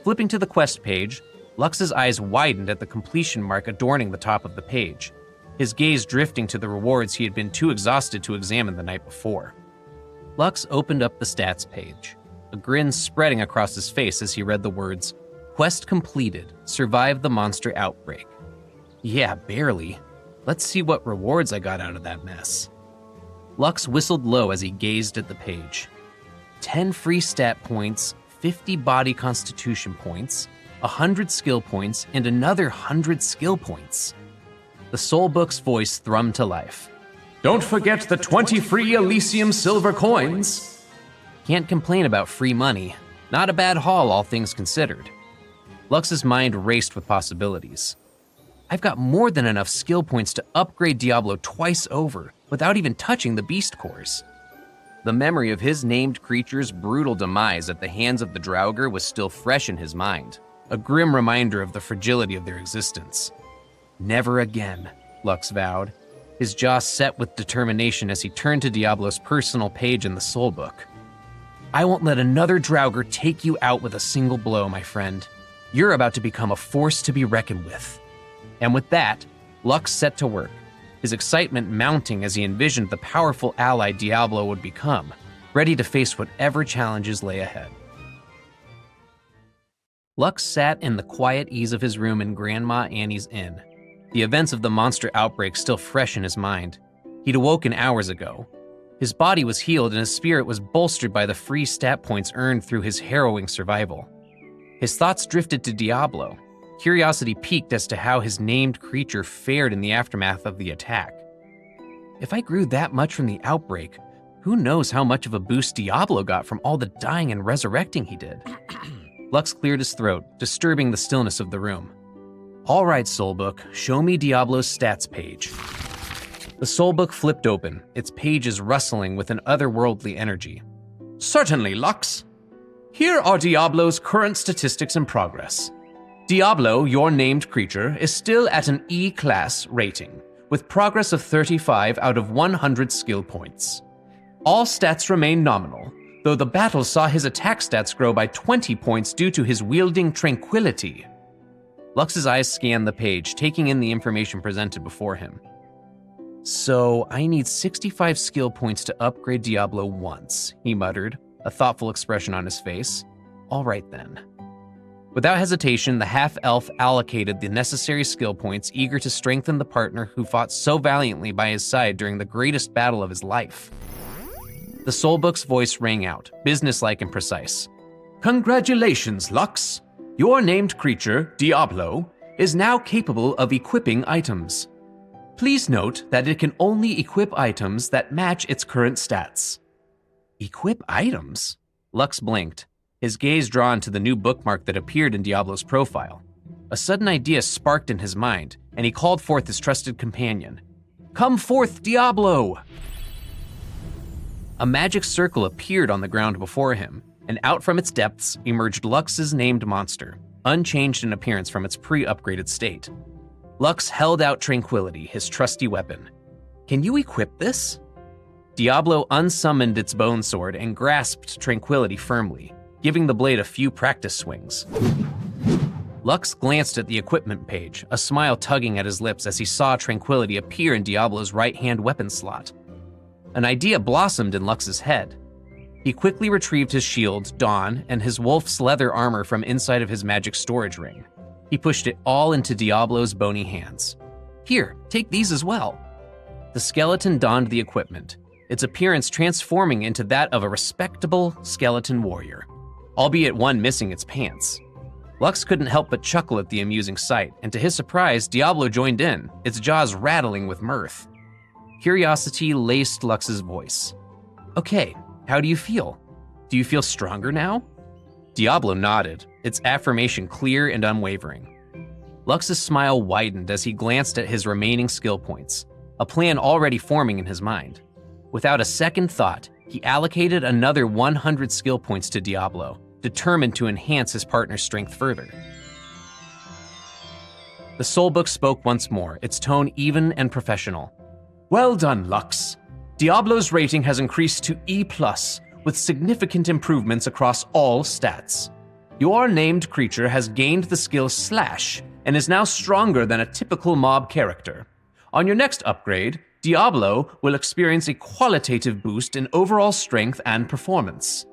Flipping to the quest page, Lux's eyes widened at the completion mark adorning the top of the page, his gaze drifting to the rewards he had been too exhausted to examine the night before. Lux opened up the stats page, a grin spreading across his face as he read the words, "Quest completed, survived the monster outbreak." Yeah, barely. Let's see what rewards I got out of that mess. Lux whistled low as he gazed at the page. 10 free stat points, 50 body constitution points, 100 skill points, and another 100 skill points. The soul book's voice thrummed to life. Don't forget the 20 free Elysium silver coins. Can't complain about free money. Not a bad haul, all things considered. Lux's mind raced with possibilities. I've got more than enough skill points to upgrade Diablo twice over without even touching the beast cores. The memory of his named creature's brutal demise at the hands of the Draugr was still fresh in his mind, a grim reminder of the fragility of their existence. Never again, Lux vowed, his jaw set with determination as he turned to Diablo's personal page in the soul book. I won't let another Draugr take you out with a single blow, my friend. You're about to become a force to be reckoned with. And with that, Lux set to work, his excitement mounting as he envisioned the powerful ally Diablo would become, ready to face whatever challenges lay ahead. Lux sat in the quiet ease of his room in Grandma Annie's inn, the events of the monster outbreak still fresh in his mind. He'd awoken hours ago. His body was healed and his spirit was bolstered by the free stat points earned through his harrowing survival. His thoughts drifted to Diablo. Curiosity piqued as to how his named creature fared in the aftermath of the attack. If I grew that much from the outbreak, who knows how much of a boost Diablo got from all the dying and resurrecting he did? Lux cleared his throat, disturbing the stillness of the room. All right, Soulbook, show me Diablo's stats page. The Soulbook flipped open, its pages rustling with an otherworldly energy. Certainly, Lux. Here are Diablo's current statistics and progress. Diablo, your named creature, is still at an E-class rating, with progress of 35 out of 100 skill points. All stats remain nominal, though the battle saw his attack stats grow by 20 points due to his wielding Tranquility. Lux's eyes scanned the page, taking in the information presented before him. So, I need 65 skill points to upgrade Diablo once, he muttered, a thoughtful expression on his face. All right then. Without hesitation, the half-elf allocated the necessary skill points, eager to strengthen the partner who fought so valiantly by his side during the greatest battle of his life. The Soulbook's voice rang out, businesslike and precise. Congratulations, Lux! Your named creature, Diablo, is now capable of equipping items. Please note that it can only equip items that match its current stats. Equip items? Lux blinked, his gaze drawn to the new bookmark that appeared in Diablo's profile. A sudden idea sparked in his mind, and he called forth his trusted companion. Come forth, Diablo! A magic circle appeared on the ground before him, and out from its depths emerged Lux's named monster, unchanged in appearance from its pre-upgraded state. Lux held out Tranquility, his trusty weapon. Can you equip this? Diablo unsummoned its bone sword and grasped Tranquility firmly, giving the blade a few practice swings. Lux glanced at the equipment page, a smile tugging at his lips as he saw Tranquility appear in Diablo's right-hand weapon slot. An idea blossomed in Lux's head. He quickly retrieved his shield, Dawn, and his wolf's leather armor from inside of his magic storage ring. He pushed it all into Diablo's bony hands. Here, take these as well. The skeleton donned the equipment, its appearance transforming into that of a respectable skeleton warrior, albeit one missing its pants. Lux couldn't help but chuckle at the amusing sight, and to his surprise, Diablo joined in, its jaws rattling with mirth. Curiosity laced Lux's voice. "Okay, how do you feel? Do you feel stronger now?" Diablo nodded, its affirmation clear and unwavering. Lux's smile widened as he glanced at his remaining skill points, a plan already forming in his mind. Without a second thought, he allocated another 100 skill points to Diablo, determined to enhance his partner's strength further. The soulbook spoke once more, its tone even and professional. "Well done, Lux. Diablo's rating has increased to E+, with significant improvements across all stats. Your named creature has gained the skill Slash and is now stronger than a typical mob character. On your next upgrade, Diablo will experience a qualitative boost in overall strength and performance."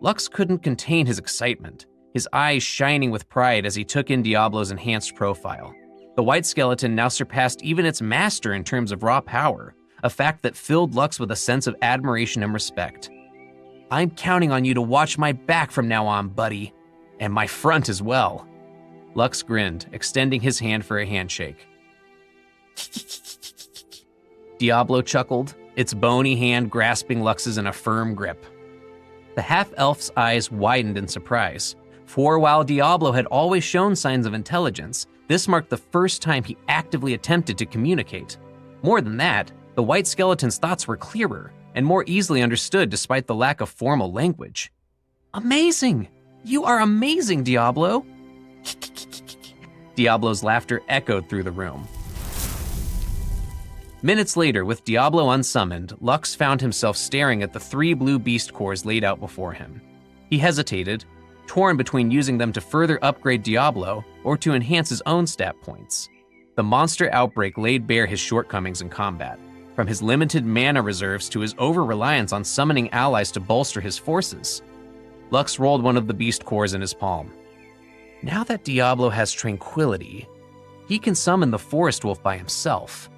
Lux couldn't contain his excitement, his eyes shining with pride as he took in Diablo's enhanced profile. The white skeleton now surpassed even its master in terms of raw power, a fact that filled Lux with a sense of admiration and respect. "I'm counting on you to watch my back from now on, buddy. And my front as well." Lux grinned, extending his hand for a handshake. Diablo chuckled, its bony hand grasping Lux's in a firm grip. The half-elf's eyes widened in surprise, for while Diablo had always shown signs of intelligence, this marked the first time he actively attempted to communicate. More than that, the white skeleton's thoughts were clearer and more easily understood despite the lack of formal language. "Amazing! You are amazing, Diablo!" Diablo's laughter echoed through the room. Minutes later, with Diablo unsummoned, Lux found himself staring at the 3 blue beast cores laid out before him. He hesitated, torn between using them to further upgrade Diablo or to enhance his own stat points. The monster outbreak laid bare his shortcomings in combat, from his limited mana reserves to his over-reliance on summoning allies to bolster his forces. Lux rolled one of the beast cores in his palm. Now that Diablo has tranquility, he can summon the forest wolf by himself.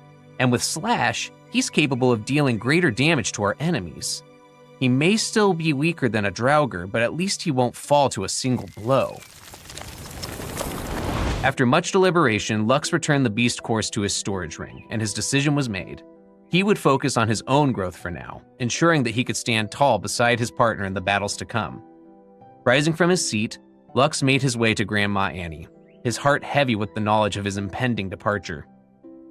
And with Slash, he's capable of dealing greater damage to our enemies. He may still be weaker than a Draugr, but at least he won't fall to a single blow. After much deliberation, Lux returned the beast cores to his storage ring, and his decision was made. He would focus on his own growth for now, ensuring that he could stand tall beside his partner in the battles to come. Rising from his seat, Lux made his way to Grandma Annie, his heart heavy with the knowledge of his impending departure.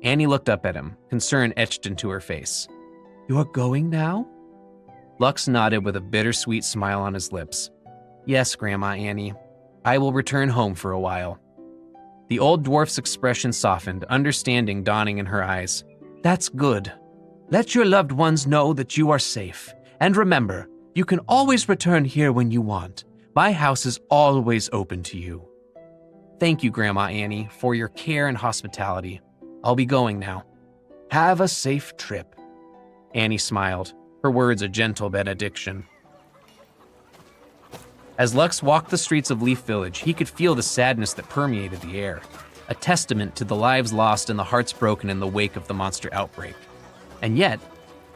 Annie looked up at him, concern etched into her face. "You're going now?" Lux nodded with a bittersweet smile on his lips. "Yes, Grandma Annie. I will return home for a while." The old dwarf's expression softened, understanding dawning in her eyes. "That's good. Let your loved ones know that you are safe. And remember, you can always return here when you want. My house is always open to you." "Thank you, Grandma Annie, for your care and hospitality. I'll be going now." "Have a safe trip." Annie smiled, her words a gentle benediction. As Lux walked the streets of Leaf Village, he could feel the sadness that permeated the air, a testament to the lives lost and the hearts broken in the wake of the monster outbreak. And yet,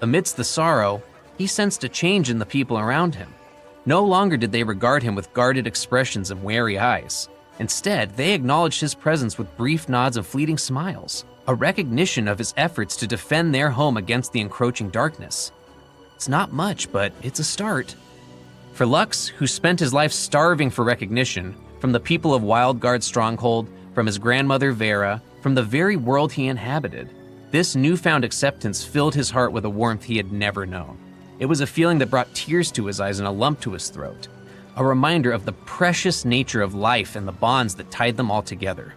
amidst the sorrow, he sensed a change in the people around him. No longer did they regard him with guarded expressions and wary eyes. Instead, they acknowledged his presence with brief nods and fleeting smiles, a recognition of his efforts to defend their home against the encroaching darkness. It's not much, but it's a start. For Lux, who spent his life starving for recognition, from the people of Wildguard Stronghold, from his grandmother Vera, from the very world he inhabited, this newfound acceptance filled his heart with a warmth he had never known. It was a feeling that brought tears to his eyes and a lump to his throat, a reminder of the precious nature of life and the bonds that tied them all together.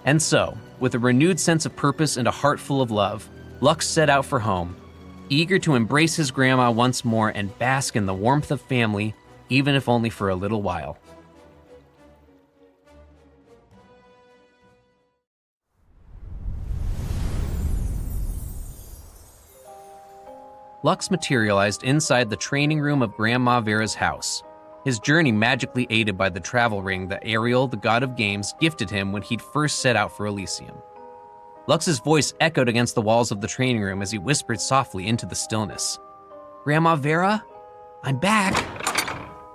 And so, with a renewed sense of purpose and a heart full of love, Lux set out for home, eager to embrace his grandma once more and bask in the warmth of family, even if only for a little while. Lux materialized inside the training room of Grandma Vera's house, his journey magically aided by the travel ring that Ariel, the god of games, gifted him when he'd first set out for Elysium. Lux's voice echoed against the walls of the training room as he whispered softly into the stillness. "Grandma Vera, I'm back."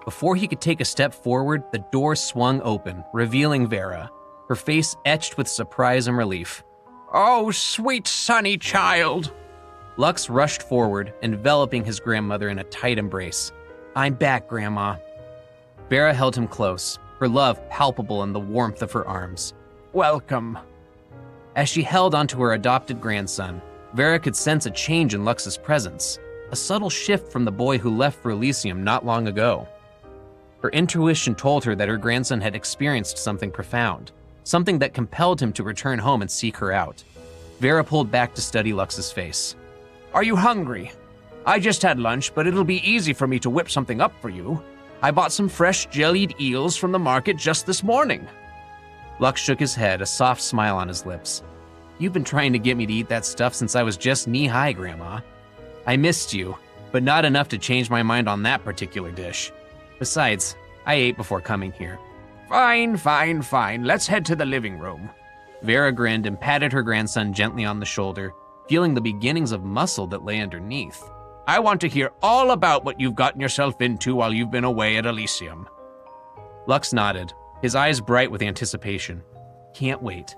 Before he could take a step forward, the door swung open, revealing Vera, her face etched with surprise and relief. "Oh, sweet sunny child." Lux rushed forward, enveloping his grandmother in a tight embrace. "I'm back, Grandma." Vera held him close, her love palpable in the warmth of her arms. "Welcome." As she held onto her adopted grandson, Vera could sense a change in Lux's presence, a subtle shift from the boy who left for Elysium not long ago. Her intuition told her that her grandson had experienced something profound, something that compelled him to return home and seek her out. Vera pulled back to study Lux's face. "Are you hungry? I just had lunch, but it'll be easy for me to whip something up for you. I bought some fresh jellied eels from the market just this morning." Lux shook his head, a soft smile on his lips. "You've been trying to get me to eat that stuff since I was just knee-high, Grandma. I missed you, but not enough to change my mind on that particular dish. Besides, I ate before coming here." Fine. Let's head to the living room." Vera grinned and patted her grandson gently on the shoulder, feeling the beginnings of muscle that lay underneath. "I want to hear all about what you've gotten yourself into while you've been away at Elysium." Lux nodded, his eyes bright with anticipation. "Can't wait."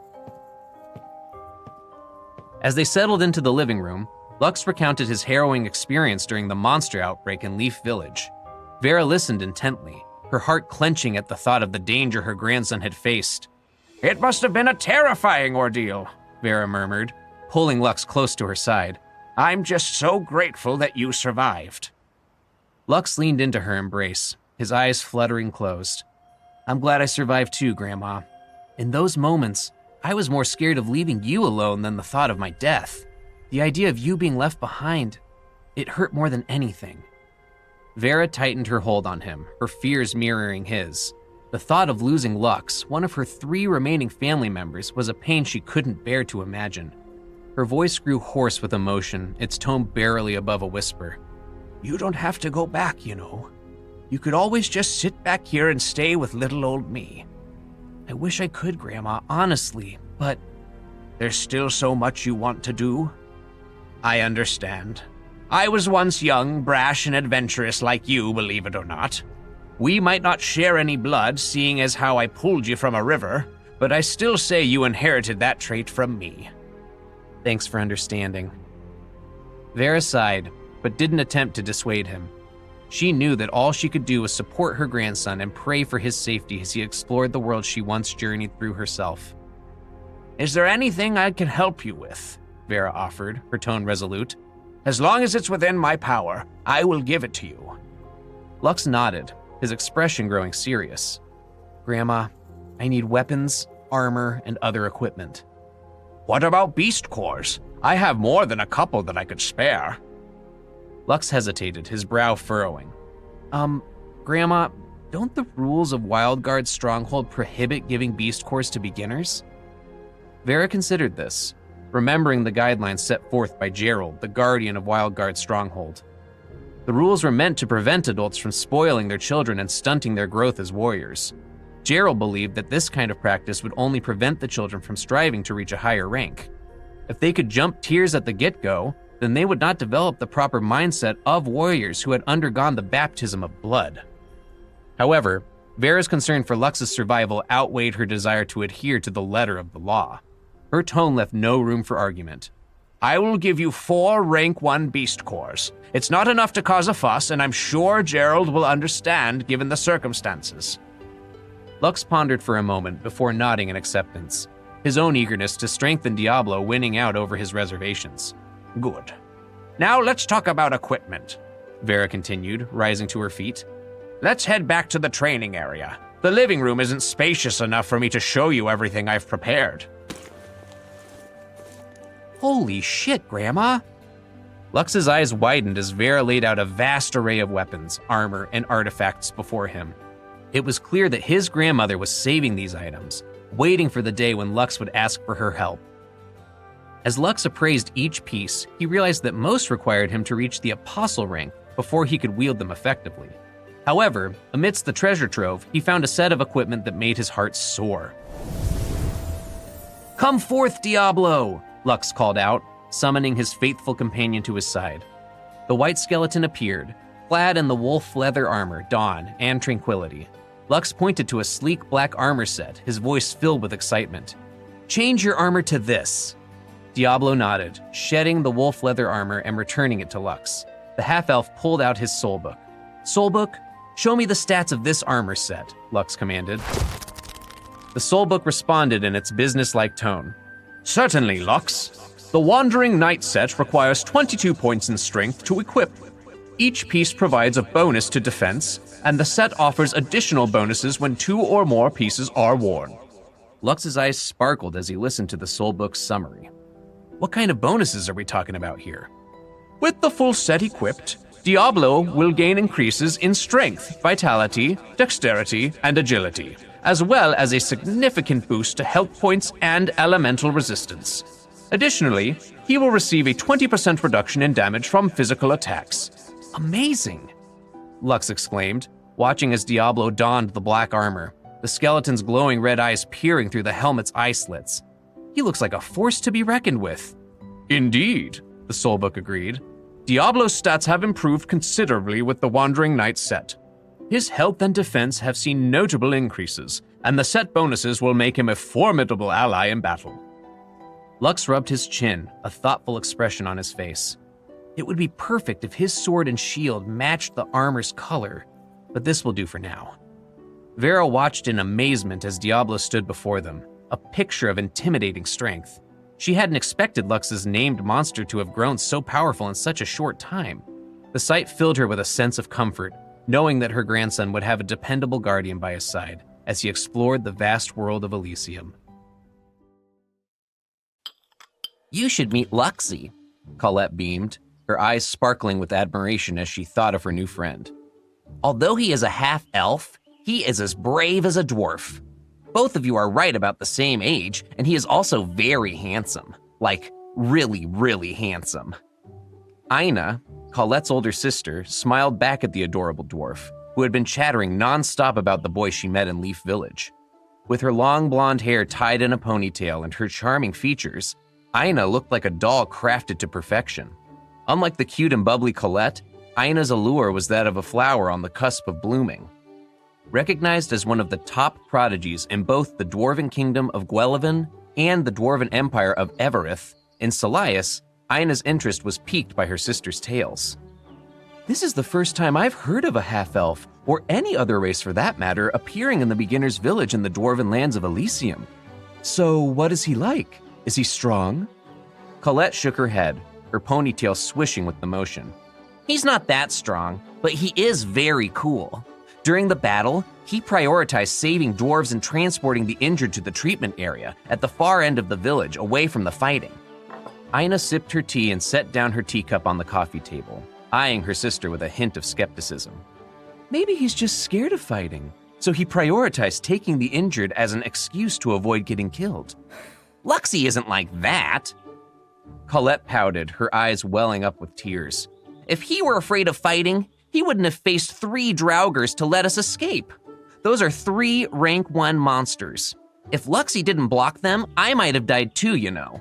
As they settled into the living room, Lux recounted his harrowing experience during the monster outbreak in Leaf Village. Vera listened intently, her heart clenching at the thought of the danger her grandson had faced. "It must have been a terrifying ordeal," Vera murmured, pulling Lux close to her side. "I'm just so grateful that you survived." Lux leaned into her embrace, his eyes fluttering closed. "I'm glad I survived too, Grandma. In those moments, I was more scared of leaving you alone than the thought of my death. The idea of you being left behind, it hurt more than anything." Vera tightened her hold on him, her fears mirroring his. The thought of losing Lux, one of her 3 remaining family members, was a pain she couldn't bear to imagine. Her voice grew hoarse with emotion, its tone barely above a whisper. "You don't have to go back, you know. You could always just sit back here and stay with little old me." "I wish I could, Grandma, honestly, but..." "There's still so much you want to do." "I understand. I was once young, brash, and adventurous like you, believe it or not. We might not share any blood, seeing as how I pulled you from a river, but I still say you inherited that trait from me." "Thanks for understanding." Vera sighed, but didn't attempt to dissuade him. She knew that all she could do was support her grandson and pray for his safety as he explored the world she once journeyed through herself. "Is there anything I can help you with?" Vera offered, her tone resolute. "As long as it's within my power, I will give it to you." Lux nodded, his expression growing serious. "Grandma, I need weapons, armor, and other equipment." "What about beast cores? I have more than a couple that I could spare." Lux hesitated, his brow furrowing. Grandma, don't the rules of Wildguard's stronghold prohibit giving beast cores to beginners?" Vera considered this, remembering the guidelines set forth by Gerald, the guardian of Wildguard's stronghold. The rules were meant to prevent adults from spoiling their children and stunting their growth as warriors. Gerald believed that this kind of practice would only prevent the children from striving to reach a higher rank. If they could jump tiers at the get-go, then they would not develop the proper mindset of warriors who had undergone the baptism of blood. However, Vera's concern for Lux's survival outweighed her desire to adhere to the letter of the law. Her tone left no room for argument. "I will give you 4 rank 1 beast cores. It's not enough to cause a fuss, and I'm sure Gerald will understand given the circumstances." Lux pondered for a moment before nodding in acceptance, his own eagerness to strengthen Diablo winning out over his reservations. "Good. Now let's talk about equipment," Vera continued, rising to her feet. "Let's head back to the training area. The living room isn't spacious enough for me to show you everything I've prepared." "Holy shit, Grandma!" Lux's eyes widened as Vera laid out a vast array of weapons, armor, and artifacts before him. It was clear that his grandmother was saving these items, waiting for the day when Lux would ask for her help. As Lux appraised each piece, he realized that most required him to reach the apostle rank before he could wield them effectively. However, amidst the treasure trove, he found a set of equipment that made his heart soar. "Come forth, Diablo!" Lux called out, summoning his faithful companion to his side. The white skeleton appeared, clad in the wolf leather armor, Dawn, and Tranquility. Lux pointed to a sleek black armor set, his voice filled with excitement. "Change your armor to this." Diablo nodded, shedding the wolf leather armor and returning it to Lux. The half-elf pulled out his soulbook. "Soulbook, show me the stats of this armor set," Lux commanded. The soulbook responded in its businesslike tone. Certainly, Lux. The Wandering Knight set requires 22 points in strength to equip. Each piece provides a bonus to defense, and the set offers additional bonuses when 2 or more pieces are worn. Lux's eyes sparkled as he listened to the soulbook's summary. What kind of bonuses are we talking about here? With the full set equipped, Diablo will gain increases in strength, vitality, dexterity, and agility, as well as a significant boost to health points and elemental resistance. Additionally, he will receive a 20% reduction in damage from physical attacks. Amazing! Lux exclaimed, watching as Diablo donned the black armor, the skeleton's glowing red eyes peering through the helmet's eye slits. He looks like a force to be reckoned with. Indeed, the soulbook agreed. Diablo's stats have improved considerably with the Wandering Knight set. His health and defense have seen notable increases, and the set bonuses will make him a formidable ally in battle. Lux rubbed his chin, a thoughtful expression on his face. It would be perfect if his sword and shield matched the armor's color, but this will do for now. Vera watched in amazement as Diablo stood before them, a picture of intimidating strength. She hadn't expected Lux's named monster to have grown so powerful in such a short time. The sight filled her with a sense of comfort, knowing that her grandson would have a dependable guardian by his side as he explored the vast world of Elysium. "You should meet Luxie," Colette beamed, her eyes sparkling with admiration as she thought of her new friend. "Although he is a half-elf, he is as brave as a dwarf. Both of you are right about the same age, and he is also very handsome. Like, really, really handsome." Aina, Colette's older sister, smiled back at the adorable dwarf, who had been chattering nonstop about the boy she met in Leaf Village. With her long blonde hair tied in a ponytail and her charming features, Aina looked like a doll crafted to perfection. Unlike the cute and bubbly Colette, Aina's allure was that of a flower on the cusp of blooming. Recognized as one of the top prodigies in both the Dwarven Kingdom of Gwellivan and the Dwarven Empire of Everith, in Salias, Aina's interest was piqued by her sister's tales. "This is the first time I've heard of a half-elf, or any other race for that matter, appearing in the beginner's village in the Dwarven lands of Elysium. So what is he like? Is he strong?" Colette shook her head, her ponytail swishing with the motion. "He's not that strong, but he is very cool. During the battle, he prioritized saving dwarves and transporting the injured to the treatment area at the far end of the village, away from the fighting." Aina sipped her tea and set down her teacup on the coffee table, eyeing her sister with a hint of skepticism. "Maybe he's just scared of fighting, so he prioritized taking the injured as an excuse to avoid getting killed." "Luxie isn't like that." Colette pouted, her eyes welling up with tears. "If he were afraid of fighting, he wouldn't have faced 3 Draugrs to let us escape. Those are 3 rank 1 monsters. If Luxie didn't block them, I might have died too, you know."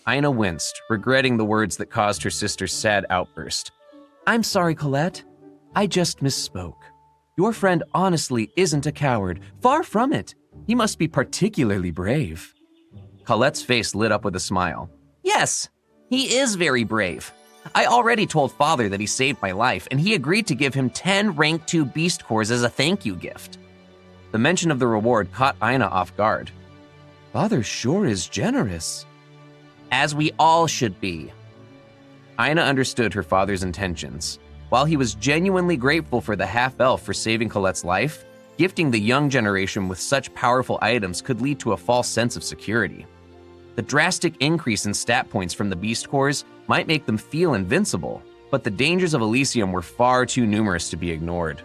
Aina winced, regretting the words that caused her sister's sad outburst. "I'm sorry, Colette. I just misspoke. Your friend honestly isn't a coward. Far from it. He must be particularly brave." Colette's face lit up with a smile. "Yes, he is very brave. I already told Father that he saved my life, and he agreed to give him 10 rank 2 beast cores as a thank you gift." The mention of the reward caught Aina off guard. "Father sure is generous." "As we all should be." Aina understood her father's intentions. While he was genuinely grateful for the half-elf for saving Colette's life, gifting the young generation with such powerful items could lead to a false sense of security. The drastic increase in stat points from the beast cores might make them feel invincible, but the dangers of Elysium were far too numerous to be ignored.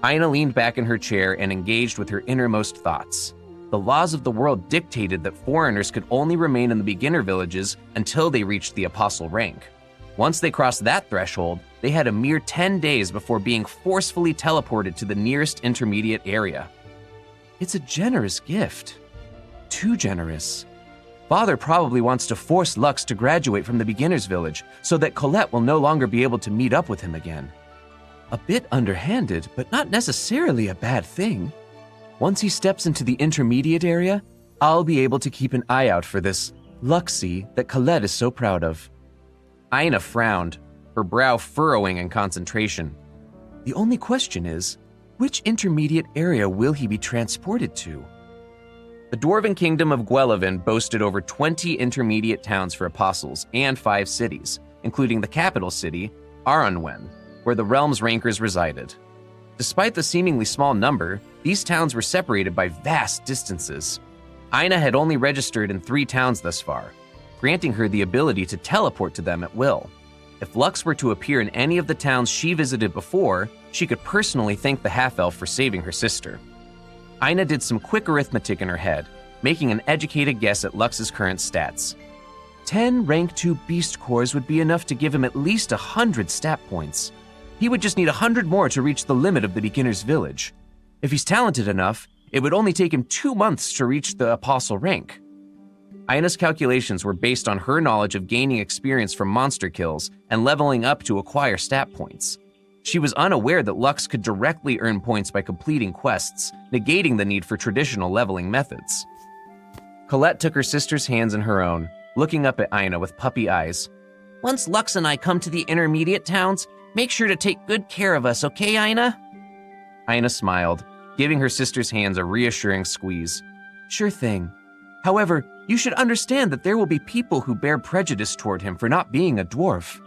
Aina leaned back in her chair and engaged with her innermost thoughts. The laws of the world dictated that foreigners could only remain in the beginner villages until they reached the apostle rank. Once they crossed that threshold, they had a mere 10 days before being forcefully teleported to the nearest intermediate area. It's a generous gift. Too generous. Father probably wants to force Lux to graduate from the beginner's village so that Colette will no longer be able to meet up with him again. A bit underhanded, but not necessarily a bad thing. Once he steps into the intermediate area, I'll be able to keep an eye out for this Luxie that Colette is so proud of. Aina frowned, her brow furrowing in concentration. The only question is, which intermediate area will he be transported to? The Dwarven Kingdom of Guelevin boasted over 20 intermediate towns for apostles and 5 cities, including the capital city, Aranwen, where the realm's rankers resided. Despite the seemingly small number, these towns were separated by vast distances. Aina had only registered in 3 towns thus far, granting her the ability to teleport to them at will. If Lux were to appear in any of the towns she visited before, she could personally thank the half-elf for saving her sister. Aina did some quick arithmetic in her head, making an educated guess at Lux's current stats. 10 rank 2 beast cores would be enough to give him at least 100 stat points. He would just need 100 more to reach the limit of the beginner's village. If he's talented enough, it would only take him 2 months to reach the apostle rank. Aina's calculations were based on her knowledge of gaining experience from monster kills and leveling up to acquire stat points. She was unaware that Lux could directly earn points by completing quests, negating the need for traditional leveling methods. Colette took her sister's hands in her own, looking up at Aina with puppy eyes. Once Lux and I come to the intermediate towns, make sure to take good care of us, okay, Aina? Aina smiled, giving her sister's hands a reassuring squeeze. Sure thing. However, you should understand that there will be people who bear prejudice toward him for not being a dwarf.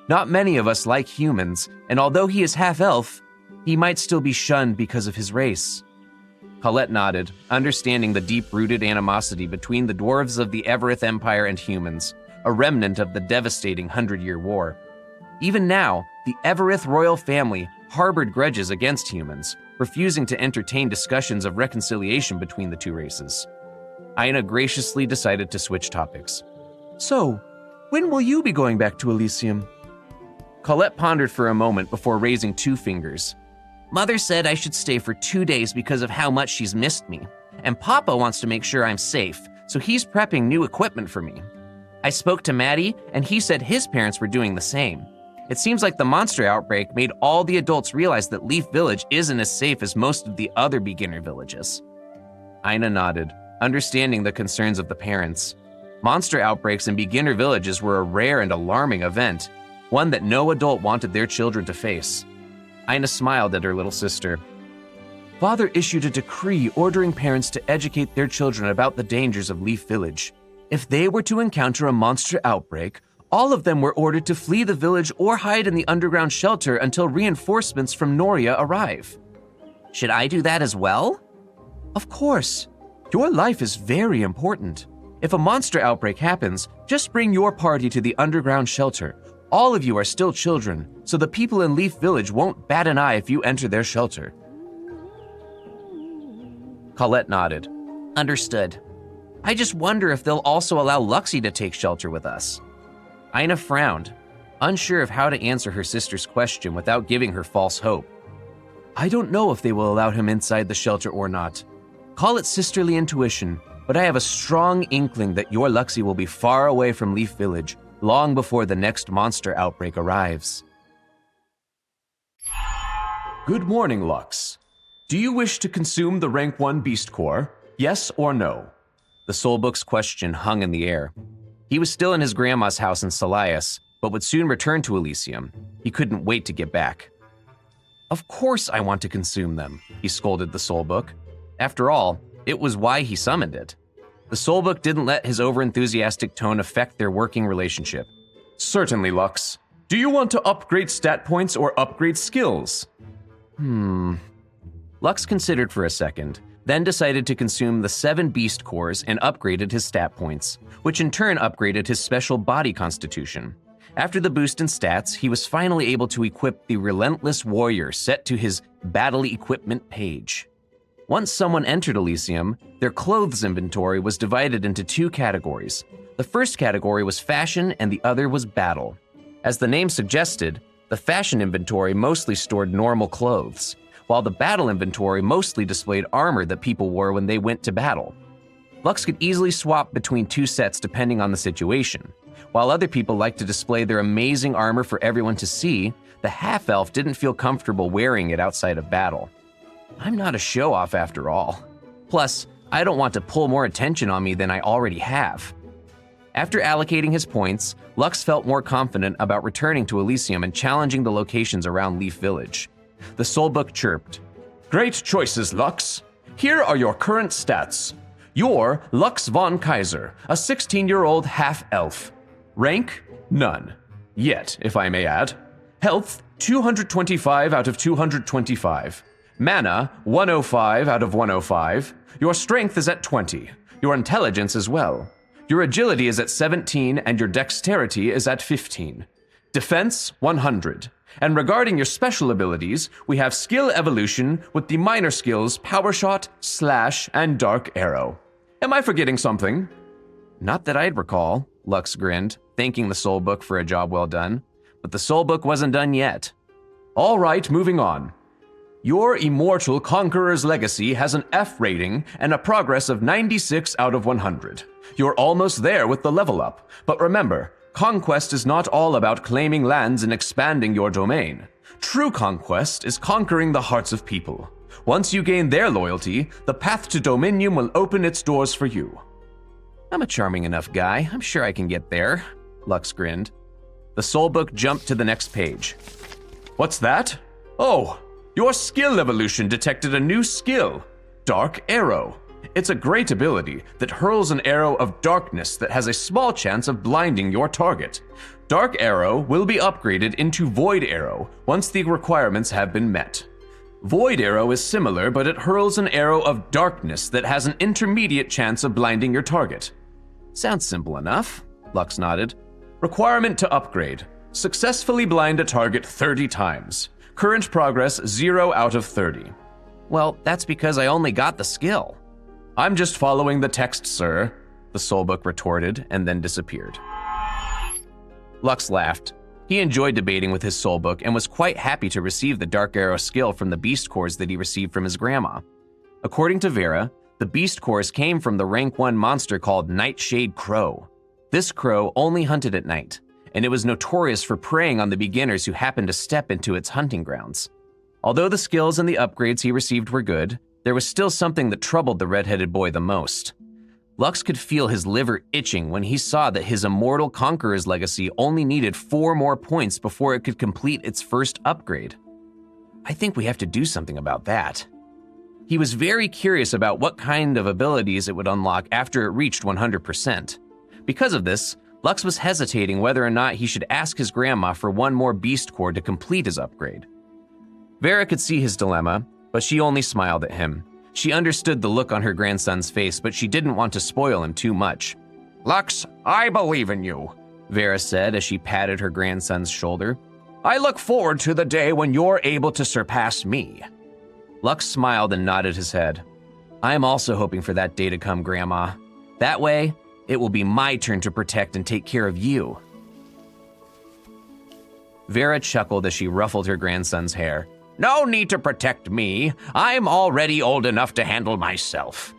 Not many of us like humans, and although he is half-elf, he might still be shunned because of his race. Colette nodded, understanding the deep-rooted animosity between the dwarves of the Evereth Empire and humans, a remnant of the devastating 100-Year War. Even now, the Evereth royal family harbored grudges against humans, refusing to entertain discussions of reconciliation between the two races. Aina graciously decided to switch topics. So, when will you be going back to Elysium? Colette pondered for a moment before raising 2 fingers. Mother said I should stay for 2 days because of how much she's missed me, and Papa wants to make sure I'm safe, so he's prepping new equipment for me. I spoke to Maddie, and he said his parents were doing the same. It seems like the monster outbreak made all the adults realize that Leaf Village isn't as safe as most of the other beginner villages. Aina nodded, understanding the concerns of the parents. Monster outbreaks in beginner villages were a rare and alarming event, one that no adult wanted their children to face. Aina smiled at her little sister. Father issued a decree ordering parents to educate their children about the dangers of Leaf Village. If they were to encounter a monster outbreak, all of them were ordered to flee the village or hide in the underground shelter until reinforcements from Noria arrive. Should I do that as well? Of course. Your life is very important. If a monster outbreak happens, just bring your party to the underground shelter. All of you are still children, so the people in Leaf Village won't bat an eye if you enter their shelter. Colette nodded. Understood. I just wonder if they'll also allow Luxie to take shelter with us. Aina frowned, unsure of how to answer her sister's question without giving her false hope. I don't know if they will allow him inside the shelter or not. Call it sisterly intuition, but I have a strong inkling that your Luxie will be far away from Leaf Village long before the next monster outbreak arrives. Good morning, Lux. Do you wish to consume the rank 1 beast core? Yes or no? The soulbook's question hung in the air. He was still in his grandma's house in Salias, but would soon return to Elysium. He couldn't wait to get back. Of course I want to consume them, he scolded the soulbook. After all, it was why he summoned it. The soulbook didn't let his overenthusiastic tone affect their working relationship. Certainly, Lux. Do you want to upgrade stat points or upgrade skills? Lux considered for a second, then decided to consume the 7 beast cores and upgraded his stat points, which in turn upgraded his special body constitution. After the boost in stats, he was finally able to equip the Relentless Warrior set to his battle equipment page. Once someone entered Elysium, their clothes inventory was divided into 2 categories. The first category was fashion and the other was battle. As the name suggested, the fashion inventory mostly stored normal clothes, while the battle inventory mostly displayed armor that people wore when they went to battle. Lux could easily swap between two sets depending on the situation. While other people liked to display their amazing armor for everyone to see, the half-elf didn't feel comfortable wearing it outside of battle. I'm not a show-off after all. Plus, I don't want to pull more attention on me than I already have. After allocating his points, Lux felt more confident about returning to Elysium and challenging the locations around Leaf Village. The Soulbook chirped. Great choices, Lux. Here are your current stats. You're Lux von Kaiser, a 16-year-old half-elf. Rank? None. Yet, if I may add. Health? 225 out of 225. Mana? 105 out of 105. Your strength is at 20. Your intelligence as well. Your agility is at 17 and your dexterity is at 15. Defense? 100. And regarding your special abilities, we have skill evolution with the minor skills Power Shot, Slash, and Dark Arrow. Am I forgetting something? Not that I'd recall, Lux grinned, thanking the Soulbook for a job well done. But the Soulbook wasn't done yet. All right, moving on. Your Immortal Conqueror's Legacy has an F rating and a progress of 96 out of 100. You're almost there with the level up, but remember, conquest is not all about claiming lands and expanding your domain. True conquest is conquering the hearts of people. Once you gain their loyalty, the path to Dominion will open its doors for you. I'm a charming enough guy. I'm sure I can get there, Lux grinned. The Soulbook jumped to the next page. What's that? Oh, your skill evolution detected a new skill, Dark Arrow. It's a great ability that hurls an arrow of darkness that has a small chance of blinding your target. Dark Arrow will be upgraded into Void Arrow once the requirements have been met. Void Arrow is similar, but it hurls an arrow of darkness that has an intermediate chance of blinding your target. Sounds simple enough, Lux nodded. Requirement to upgrade. Successfully blind a target 30 times. Current progress 0 out of 30. Well, that's because I only got the skill. I'm just following the text, sir, the Soulbook retorted and then disappeared. Lux laughed. He enjoyed debating with his Soulbook and was quite happy to receive the Dark Arrow skill from the beast cores that he received from his grandma. According to Vera, the beast cores came from the rank 1 monster called Nightshade Crow. This crow only hunted at night, and it was notorious for preying on the beginners who happened to step into its hunting grounds. Although the skills and the upgrades he received were good, there was still something that troubled the red-headed boy the most. Lux could feel his liver itching when he saw that his Immortal Conqueror's Legacy only needed 4 more points before it could complete its first upgrade. I think we have to do something about that. He was very curious about what kind of abilities it would unlock after it reached 100%. Because of this, Lux was hesitating whether or not he should ask his grandma for 1 more beast core to complete his upgrade. Vera could see his dilemma, but she only smiled at him. She understood the look on her grandson's face, but she didn't want to spoil him too much. Lux, I believe in you, Vera said as she patted her grandson's shoulder. I look forward to the day when you're able to surpass me. Lux smiled and nodded his head. I am also hoping for that day to come, Grandma. That way, it will be my turn to protect and take care of you. Vera chuckled as she ruffled her grandson's hair. No need to protect me. I'm already old enough to handle myself.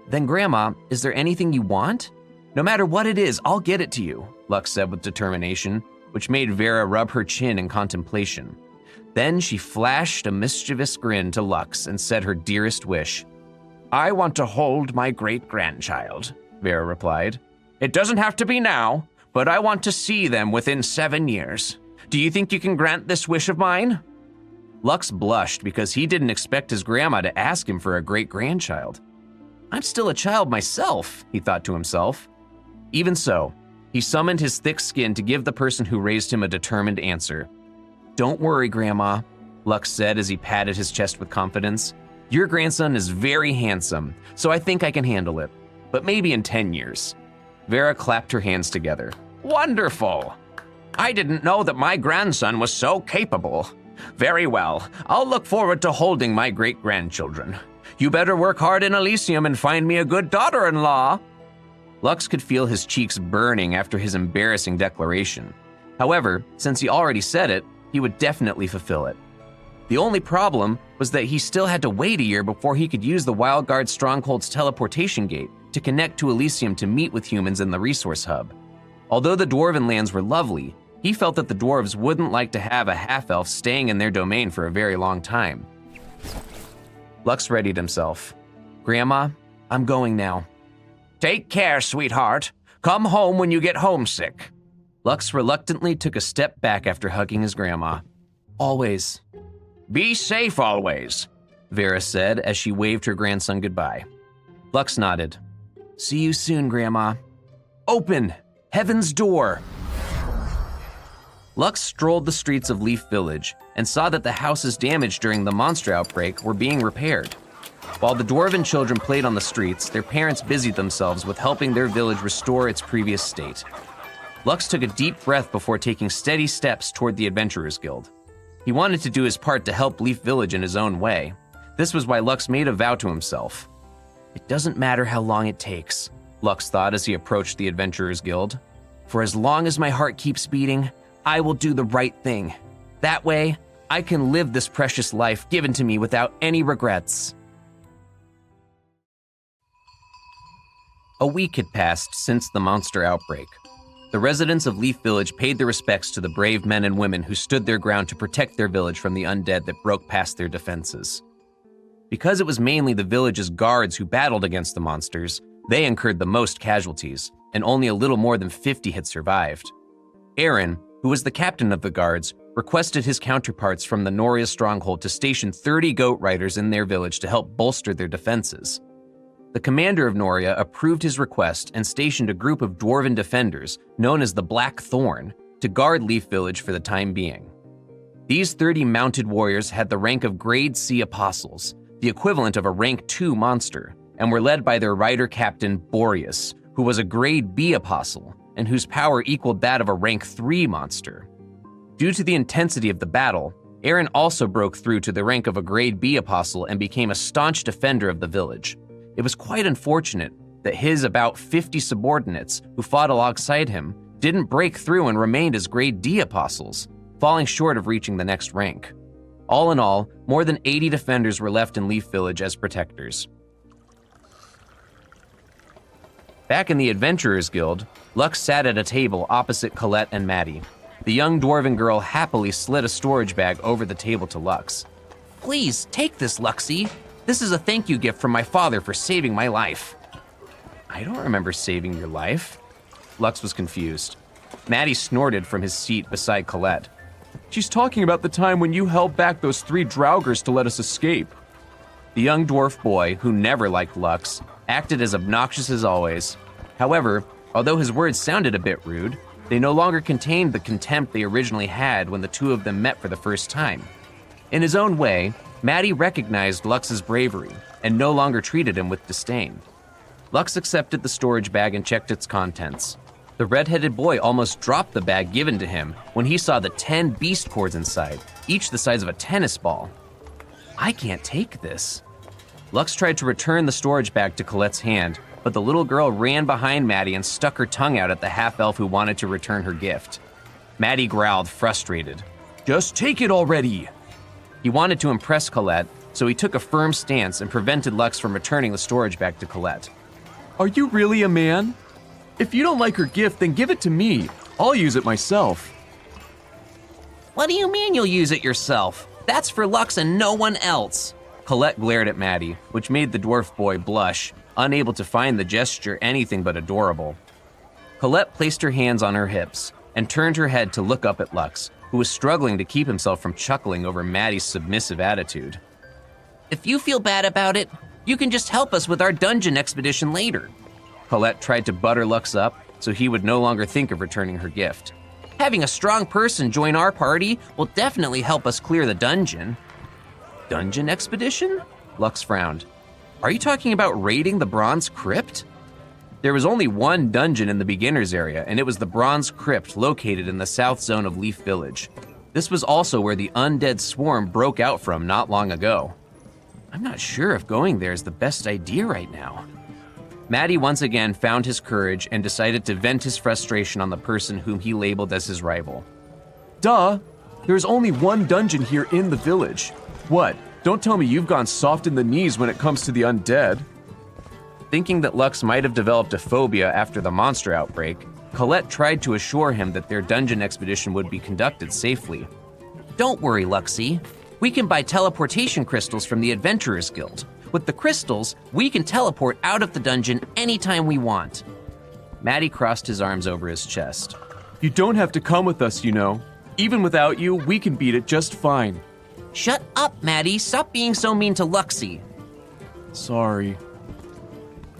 Then, Grandma, is there anything you want? No matter what it is, I'll get it to you, Lux said with determination, which made Vera rub her chin in contemplation. Then she flashed a mischievous grin to Lux and said her dearest wish. I want to hold my great-grandchild, Vera replied. It doesn't have to be now, but I want to see them within 7 years. Do you think you can grant this wish of mine? Lux blushed because he didn't expect his grandma to ask him for a great-grandchild. I'm still a child myself, he thought to himself. Even so, he summoned his thick skin to give the person who raised him a determined answer. Don't worry, Grandma, Lux said as he patted his chest with confidence. Your grandson is very handsome, so I think I can handle it. But maybe in 10 years. Vera clapped her hands together. Wonderful! I didn't know that my grandson was so capable. Very well, I'll look forward to holding my great-grandchildren. You better work hard in Elysium and find me a good daughter-in-law. Lux could feel his cheeks burning after his embarrassing declaration. However, since he already said it, he would definitely fulfill it. The only problem was that he still had to wait a year before he could use the Wild Guard Stronghold's teleportation gate to connect to Elysium to meet with humans in the resource hub. Although the Dwarven lands were lovely, he felt that the dwarves wouldn't like to have a half-elf staying in their domain for a very long time. Lux readied himself. "Grandma, I'm going now." Take care, sweetheart. Come home when you get homesick. Lux reluctantly took a step back after hugging his grandma. "Always." Be safe always, Vera said as she waved her grandson goodbye. Lux nodded. "See you soon, Grandma." "Open! Heaven's door!" Lux strolled the streets of Leaf Village and saw that the houses damaged during the monster outbreak were being repaired. While the dwarven children played on the streets, their parents busied themselves with helping their village restore its previous state. Lux took a deep breath before taking steady steps toward the Adventurers Guild. He wanted to do his part to help Leaf Village in his own way. This was why Lux made a vow to himself. "It doesn't matter how long it takes," Lux thought as he approached the Adventurers Guild. "For as long as my heart keeps beating, I will do the right thing. That way, I can live this precious life given to me without any regrets." A week had passed since the monster outbreak. The residents of Leaf Village paid their respects to the brave men and women who stood their ground to protect their village from the undead that broke past their defenses. Because it was mainly the village's guards who battled against the monsters, they incurred the most casualties, and only a little more than 50 had survived. Aaron, who was the captain of the guards, requested his counterparts from the Noria stronghold to station 30 goat riders in their village to help bolster their defenses. The commander of Noria approved his request and stationed a group of dwarven defenders, known as the Black Thorn, to guard Leaf Village for the time being. These 30 mounted warriors had the rank of Grade C Apostles, the equivalent of a Rank 2 monster, and were led by their rider captain Boreas, who was a Grade B Apostle, and whose power equaled that of a Rank 3 monster. Due to the intensity of the battle, Aaron also broke through to the rank of a Grade B Apostle and became a staunch defender of the village. It was quite unfortunate that his about 50 subordinates who fought alongside him didn't break through and remained as Grade D Apostles, falling short of reaching the next rank. All in all, more than 80 defenders were left in Leaf Village as protectors. Back in the Adventurers Guild, Lux sat at a table opposite Colette and Maddie. The young dwarven girl happily slid a storage bag over the table to Lux. "Please, take this, Luxie. This is a thank you gift from my father for saving my life." "I don't remember saving your life." Lux was confused. Maddie snorted from his seat beside Colette. She's talking about the time when you held back those 3 Draugrs to let us escape. The young dwarf boy, who never liked Lux, acted as obnoxious as always. However, although his words sounded a bit rude, they no longer contained the contempt they originally had when the two of them met for the first time. In his own way, Maddie recognized Lux's bravery and no longer treated him with disdain. Lux accepted the storage bag and checked its contents. The red-headed boy almost dropped the bag given to him when he saw the 10 beast cords inside, each the size of a tennis ball. "I can't take this." Lux tried to return the storage bag to Colette's hand, but the little girl ran behind Maddie and stuck her tongue out at the half-elf who wanted to return her gift. Maddie growled, frustrated. Just take it already. He wanted to impress Colette, so he took a firm stance and prevented Lux from returning the storage bag to Colette. Are you really a man? If you don't like her gift, then give it to me. I'll use it myself. "What do you mean you'll use it yourself? That's for Lux and no one else." Colette glared at Maddie, which made the dwarf boy blush, unable to find the gesture anything but adorable. Colette placed her hands on her hips and turned her head to look up at Lux, who was struggling to keep himself from chuckling over Maddie's submissive attitude. "If you feel bad about it, you can just help us with our dungeon expedition later." Colette tried to butter Lux up so he would no longer think of returning her gift. "Having a strong person join our party will definitely help us clear the dungeon." "Dungeon expedition?" Lux frowned. "Are you talking about raiding the Bronze Crypt?" There was only one dungeon in the beginner's area, and it was the Bronze Crypt located in the south zone of Leaf Village. This was also where the undead swarm broke out from not long ago. "I'm not sure if going there is the best idea right now." Maddie once again found his courage and decided to vent his frustration on the person whom he labeled as his rival. Duh! There's only one dungeon here in the village. What? Don't tell me you've gone soft in the knees when it comes to the undead. Thinking that Lux might have developed a phobia after the monster outbreak, Colette tried to assure him that their dungeon expedition would be conducted safely. Don't worry, Luxie. We can buy teleportation crystals from the Adventurers Guild. With the crystals, we can teleport out of the dungeon anytime we want. Maddie crossed his arms over his chest. You don't have to come with us, you know. Even without you, we can beat it just fine. Shut up, Maddie. Stop being so mean to Luxie. Sorry.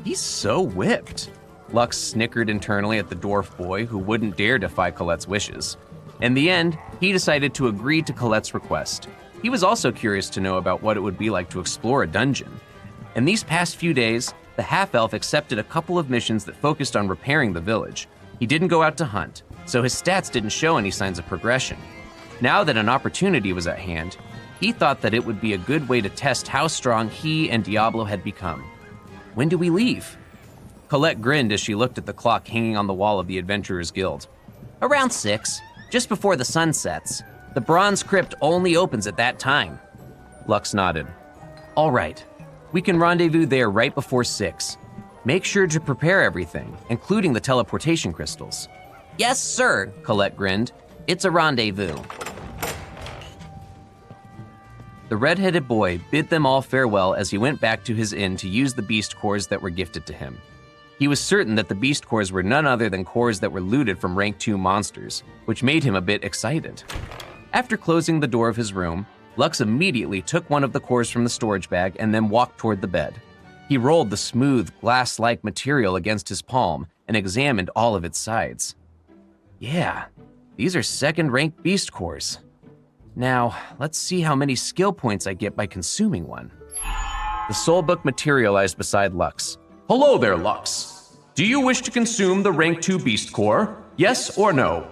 He's so whipped. Lux snickered internally at the dwarf boy who wouldn't dare defy Colette's wishes. In the end, he decided to agree to Colette's request. He was also curious to know about what it would be like to explore a dungeon. In these past few days, the half-elf accepted a couple of missions that focused on repairing the village. He didn't go out to hunt, so his stats didn't show any signs of progression. Now that an opportunity was at hand, he thought that it would be a good way to test how strong he and Diablo had become. When do we leave? Colette grinned as she looked at the clock hanging on the wall of the Adventurers Guild. Around 6, just before the sun sets. The bronze crypt only opens at that time. Lux nodded. All right, we can rendezvous there right before 6. Make sure to prepare everything, including the teleportation crystals. Yes, sir, Colette grinned. It's a rendezvous. The red-headed boy bid them all farewell as he went back to his inn to use the beast cores that were gifted to him. He was certain that the beast cores were none other than cores that were looted from rank 2 monsters, which made him a bit excited. After closing the door of his room, Lux immediately took one of the cores from the storage bag and then walked toward the bed. He rolled the smooth, glass-like material against his palm and examined all of its sides. Yeah, these are 2nd-rank beast cores. Now, let's see how many skill points I get by consuming one. The soul book materialized beside Lux. Hello there, Lux. Do you wish to consume the rank 2 beast core? Yes or no?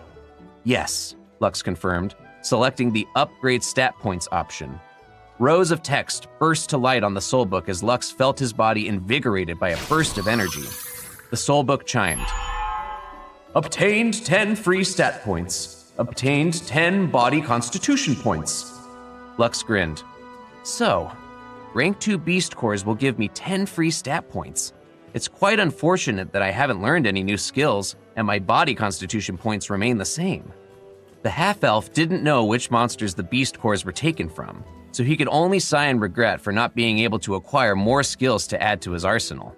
Yes, Lux confirmed, selecting the upgrade stat points option. Rows of text burst to light on the soul book as Lux felt his body invigorated by a burst of energy. The soul book chimed. Obtained 10 free stat points. Obtained 10 body constitution points. Lux grinned. So, rank 2 beast cores will give me 10 free stat points. It's quite unfortunate that I haven't learned any new skills and my body constitution points remain the same. The half-elf didn't know which monsters the beast cores were taken from, so he could only sigh in regret for not being able to acquire more skills to add to his arsenal.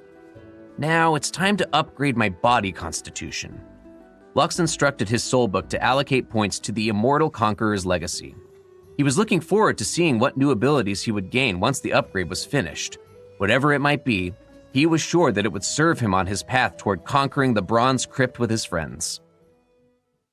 Now it's time to upgrade my body constitution. Lux instructed his soul book to allocate points to the Immortal Conqueror's legacy. He was looking forward to seeing what new abilities he would gain once the upgrade was finished. Whatever it might be, he was sure that it would serve him on his path toward conquering the bronze crypt with his friends.